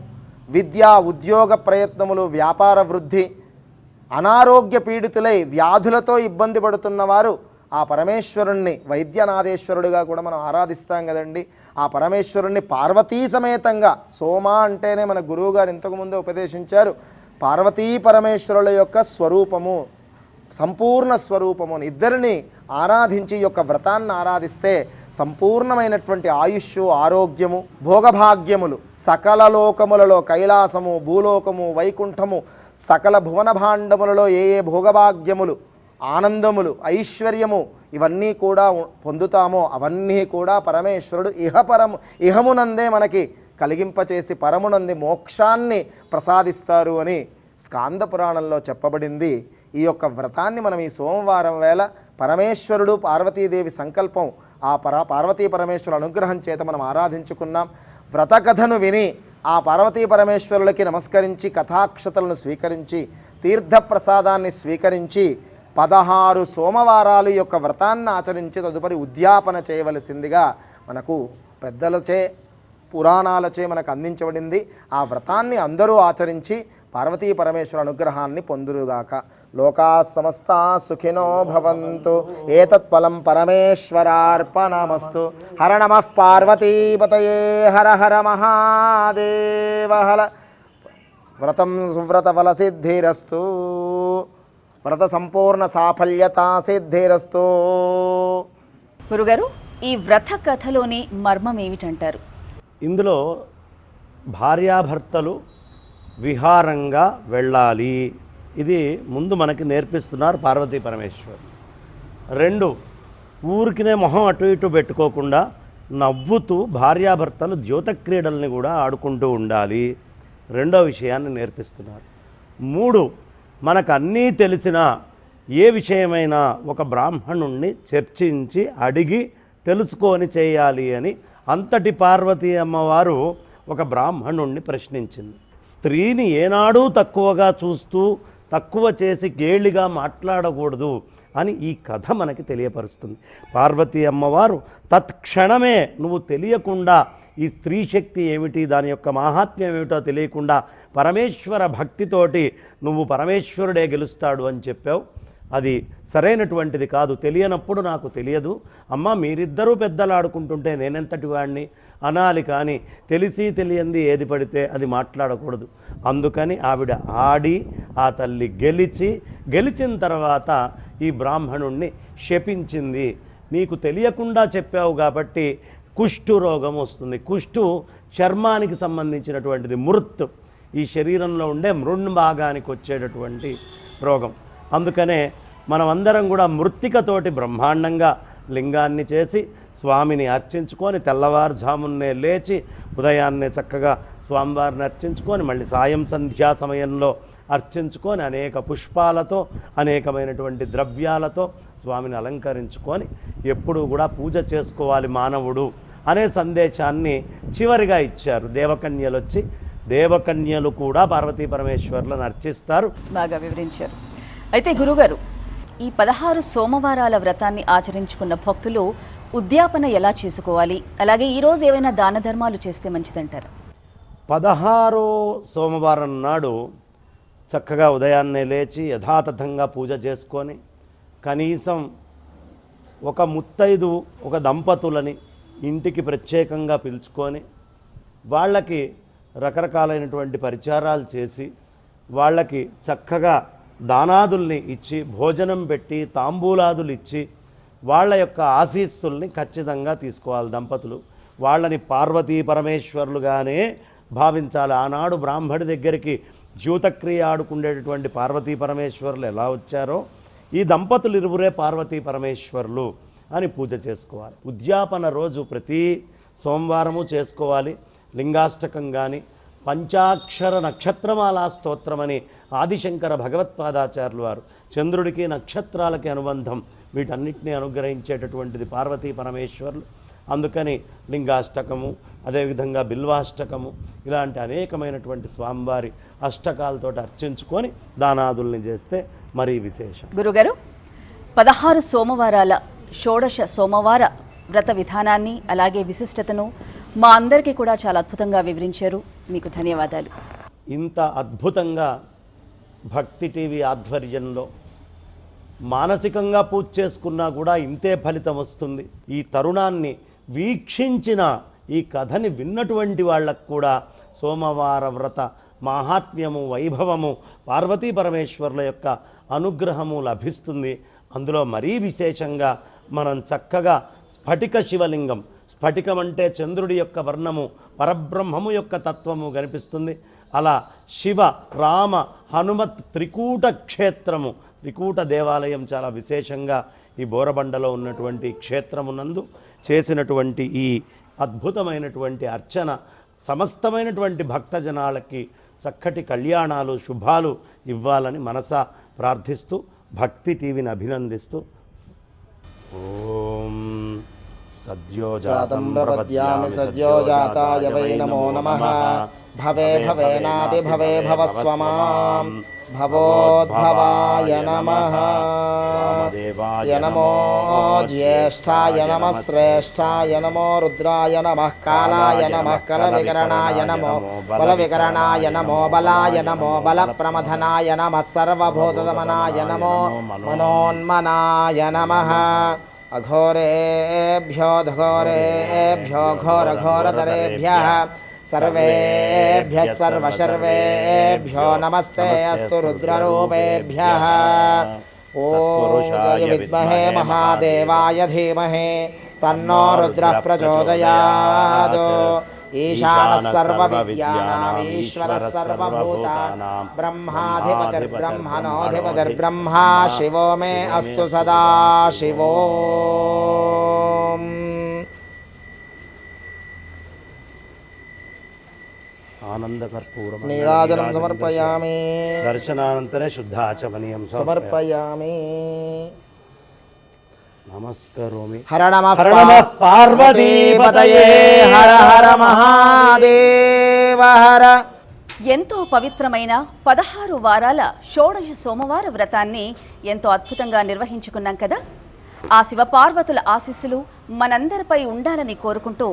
విద్యా ఉద్యోగ ప్రయత్నములు, వ్యాపార వృద్ధి, అనారోగ్య పీడితులై వ్యాధులతో ఇబ్బంది పడుతున్నవారు ఆ పరమేశ్వరుణ్ణి వైద్యనాథేశ్వరుడిగా కూడా మనం ఆరాధిస్తాం కదండి. ఆ పరమేశ్వరుణ్ణి పార్వతీ సమేతంగా, సోమ అంటేనే మన గురువుగారు ఇంతకుముందే ఉపదేశించారు, పార్వతీ పరమేశ్వరుల యొక్క స్వరూపము, సంపూర్ణ స్వరూపము అని ఇద్దరిని ఆరాధించి ఈ యొక్క వ్రతాన్ని ఆరాధిస్తే సంపూర్ణమైనటువంటి ఆయుష్, ఆరోగ్యము, భోగభాగ్యములు సకల లోకములలో, కైలాసము, భూలోకము, వైకుంఠము, సకల భువన భాండములలో ఏ ఏ భోగభాగ్యములు, ఆనందములు, ఐశ్వర్యము ఇవన్నీ కూడా పొందుతామో అవన్నీ కూడా పరమేశ్వరుడు ఇహమునందే మనకి కలిగింపచేసి పరమునంది మోక్షాన్ని ప్రసాదిస్తారు అని స్కాంద పురాణంలో చెప్పబడింది. ఈ యొక్క వ్రతాన్ని మనం ఈ సోమవారం వేళ పరమేశ్వరుడు పార్వతీదేవి సంకల్పం, ఆ పార్వతీ పరమేశ్వరుల అనుగ్రహం చేత మనం ఆరాధించుకున్నాం. వ్రత కథను విని ఆ పార్వతీ పరమేశ్వరులకి నమస్కరించి కథాక్షతలను స్వీకరించి తీర్థప్రసాదాన్ని స్వీకరించి 16 సోమవారాలు ఈ యొక్క వ్రతాన్ని ఆచరించి తదుపరి ఉద్యాపన చేయవలసిందిగా మనకు పెద్దలచే, పురాణాలచే మనకు అందించబడింది. ఆ వ్రతాన్ని అందరూ ఆచరించి పార్వతీ పరమేశ్వర అనుగ్రహాన్ని పొందురుగాక. లోకా సమస్తా సుఖినో భవంతు. ఏతత్ఫలం పరమేశ్వరార్పణమస్తు. హర నమః పార్వతీపతయే. హర హర మహాదేవ. హర. వ్రతం సువ్రత ఫల సిద్ధిరస్తు. వ్రత సంపూర్ణ సాఫల్యతా సిద్ధిరస్తు. గురుగారు, ఈ వ్రత కథలోని మర్మం ఏమిటంటారు? ఇందులో భార్యాభర్తలు విహారంగా వెళ్ళాలి, ఇది ముందు మనకి నేర్పిస్తున్నారు పార్వతీ పరమేశ్వరు. 2, ఊరికినే మొహం అటు ఇటు పెట్టుకోకుండా నవ్వుతూ భార్యాభర్తలు ద్యోతక్రీడల్ని కూడా ఆడుకుంటూ ఉండాలి, రెండో విషయాన్ని నేర్పిస్తున్నారు. 3, మనకు అన్నీ తెలిసిన ఏ విషయమైనా ఒక బ్రాహ్మణుణ్ణి చర్చించి అడిగి తెలుసుకొని చేయాలి అని అంతటి పార్వతీ అమ్మవారు ఒక బ్రాహ్మణుణ్ణి ప్రశ్నించింది. స్త్రీని ఏనాడూ తక్కువగా చూస్తూ తక్కువ చేసి గేలిగా మాట్లాడకూడదు అని ఈ కథ మనకి తెలియపరుస్తుంది. పార్వతీ అమ్మవారు తత్క్షణమే నువ్వు తెలియకుండా ఈ స్త్రీ శక్తి ఏమిటి, దాని యొక్క మహాత్మ్యం ఏమిటో తెలియకుండా పరమేశ్వర భక్తితోటి నువ్వు పరమేశ్వరుడే గెలుస్తాడు అని చెప్పావు. అది సరైనటువంటిది కాదు. తెలియనప్పుడు నాకు తెలియదు అమ్మ, మీరిద్దరూ పెద్దలు ఆడుకుంటుంటే నేనెంతటి వాడిని అనాలి, కానీ తెలిసి తెలియంది ఏది పడితే అది మాట్లాడకూడదు. అందుకని ఆవిడ ఆడి ఆ తల్లి గెలిచిన తర్వాత ఈ బ్రాహ్మణుణ్ణి శపించింది. నీకు తెలియకుండా చెప్పావు కాబట్టి కుష్టు రోగం వస్తుంది. కుష్టు చర్మానికి సంబంధించినటువంటిది మృత్, ఈ శరీరంలో ఉండే మృణ్భాగానికి వచ్చేటటువంటి రోగం. అందుకనే మనమందరం కూడా మృత్తికతోటి బ్రహ్మాండంగా లింగాన్ని చేసి స్వామిని అర్చించుకొని తెల్లవారుజామున్నే లేచి ఉదయాన్నే చక్కగా స్వామివారిని అర్చించుకొని మళ్ళీ సాయం సంధ్యా సమయంలో అర్చించుకొని అనేక పుష్పాలతో అనేకమైనటువంటి ద్రవ్యాలతో స్వామిని అలంకరించుకొని ఎప్పుడూ కూడా పూజ చేసుకోవాలి మానవుడు అనే సందేశాన్ని చివరిగా ఇచ్చారు. దేవకన్యలు వచ్చి దేవకన్యలు కూడా పార్వతీ పరమేశ్వరులను అర్చిస్తారు. బాగా వివరించారు. అయితే గురుగారు, ఈ 16 సోమవారాల వ్రతాన్ని ఆచరించుకున్న భక్తులు ఉద్యాపన ఎలా చేసుకోవాలి, అలాగే ఈరోజు ఏవైనా దాన ధర్మాలు చేస్తే మంచిదంటారా? 16వ సోమవారం నాడు చక్కగా ఉదయాన్నే లేచి యథాతథంగా పూజ చేసుకొని కనీసం ఒక ముత్తైదు ఒక దంపతులని ఇంటికి ప్రత్యేకంగా పిలుచుకొని వాళ్ళకి రకరకాలైనటువంటి పరిచారాలు చేసి వాళ్ళకి చక్కగా దానాదుల్ని ఇచ్చి భోజనం పెట్టి తాంబూలాదులు ఇచ్చి వాళ్ళ యొక్క ఆశీస్సుల్ని ఖచ్చితంగా తీసుకోవాలి. దంపతులు వాళ్ళని పార్వతీ పరమేశ్వరులుగానే భావించాలి. ఆనాడు బ్రాహ్మడి దగ్గరికి జ్యూతక్రియ ఆడుకునేటటువంటి పార్వతీ పరమేశ్వరులు ఎలా వచ్చారో ఈ దంపతులు ఇరువురే పార్వతీ పరమేశ్వరులు అని పూజ చేసుకోవాలి. ఉద్యాపన రోజు ప్రతి సోమవారము చేసుకోవాలి. లింగాష్టకం కానీ పంచాక్షర నక్షత్రమాలా స్తోత్రమని ఆదిశంకర భగవత్పాదాచార్యులు వారు, చంద్రుడికి నక్షత్రాలకి అనుబంధం, వీటన్నిటినీ అనుగ్రహించేటటువంటిది పార్వతీ పరమేశ్వరులు. అందుకని లింగాష్టకము, అదేవిధంగా బిల్వాష్టకము, ఇలాంటి అనేకమైనటువంటి స్వామివారి అష్టకాలతో అర్చించుకొని దానాదుల్ని చేస్తే మరీ విశేషం. గురుగారు, 16 సోమవారాల షోడశ సోమవార వ్రత విధానాన్ని అలాగే విశిష్టతను మా అందరికీ కూడా చాలా అద్భుతంగా వివరించారు. మీకు ధన్యవాదాలు. ఇంత అద్భుతంగా భక్తి టీవీ ఆధ్వర్యంలో మానసికంగా పూజ చేసుకున్నా కూడా ఇంతే ఫలితం వస్తుంది. ఈ తరుణాన్ని వీక్షించిన ఈ కథని విన్నటువంటి వాళ్ళకు కూడా సోమవార వ్రత మాహాత్మ్యము, వైభవము, పార్వతీ పరమేశ్వరుల యొక్క అనుగ్రహము లభిస్తుంది. అందులో మరీ విశేషంగా మనం చక్కగా స్ఫటిక శివలింగం, స్ఫటికం అంటే చంద్రుడి యొక్క వర్ణము, పరబ్రహ్మము యొక్క తత్వము కనిపిస్తుంది. అలా శివ రామ హనుమత్ త్రికూట క్షేత్రము, త్రికూట దేవాలయం చాలా విశేషంగా ఈ బోరబండలో ఉన్నటువంటి క్షేత్రమునందు చేసినటువంటి ఈ అద్భుతమైనటువంటి అర్చన సమస్తమైనటువంటి భక్తజనాలకి చక్కటి కళ్యాణాలు, శుభాలు ఇవ్వాలని మనసా ప్రార్థిస్తూ భక్తి టీవీని అభినందిస్తూ ఓం సద్యోజాతం ప్రపద్యామి సద్యోజాతాయ వై నమో నమః. భవే భవేనాది భవే భవస్వమాం భవోద్భవాయ నమః. నమో జ్యేష్ఠాయ నమః శ్రేష్ఠాయ నమో రుద్రాయ నమః కాలాయ నమః కలవికరణాయ నమో బలవికరణాయ నమో బలాయ నమో బలప్రమథనాయ నమః సర్వభూతదమనాయ నమో మనోన్మనాయ నమః. అఘోరేభ్యో ఘోరేభ్యో ఘోరఘోరతరేభ్యః సర్వేభ్యః సర్వశర్వేభ్యో నమస్తే అస్తు రుద్రరూపేభ్యః. ఓం విద్మహే మహాదేవాయ ధీమహి తన్నో రుద్రః ప్రచోదయాత్. ఈశానః సర్వవిద్యానాం ఈశ్వరః సర్వభూతానాం బ్రహ్మాధిపతిర్బ్రహ్మణోధిపతిర్బ్రహ్మా శివో మే అస్తు సదా శివో. ఆనందకర్పూరం నీరాజనం సమర్పయామి. దర్శనానంతరే శుద్ధాచమనీయం సమర్పయామి. నమస్కరోమి. హర నమః పార్వతీపతయే హర హర మహాదేవ హర. ఎంతో పవిత్రమైన 16 వారాల షోడశ సోమవార వ్రతాన్ని ఎంతో అద్భుతంగా నిర్వహించుకున్నాం కదా. ఆ శివపార్వతుల ఆశీస్సులు మనందరిపై ఉండాలని కోరుకుంటూ,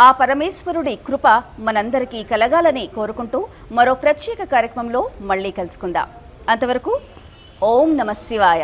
ఆ పరమేశ్వరుడి కృప మనందరికీ కలగాలని కోరుకుంటూ మరో ప్రత్యేక కార్యక్రమంలో మళ్ళీ కలుసుకుందాం. అంతవరకు ఓం నమః శివాయ.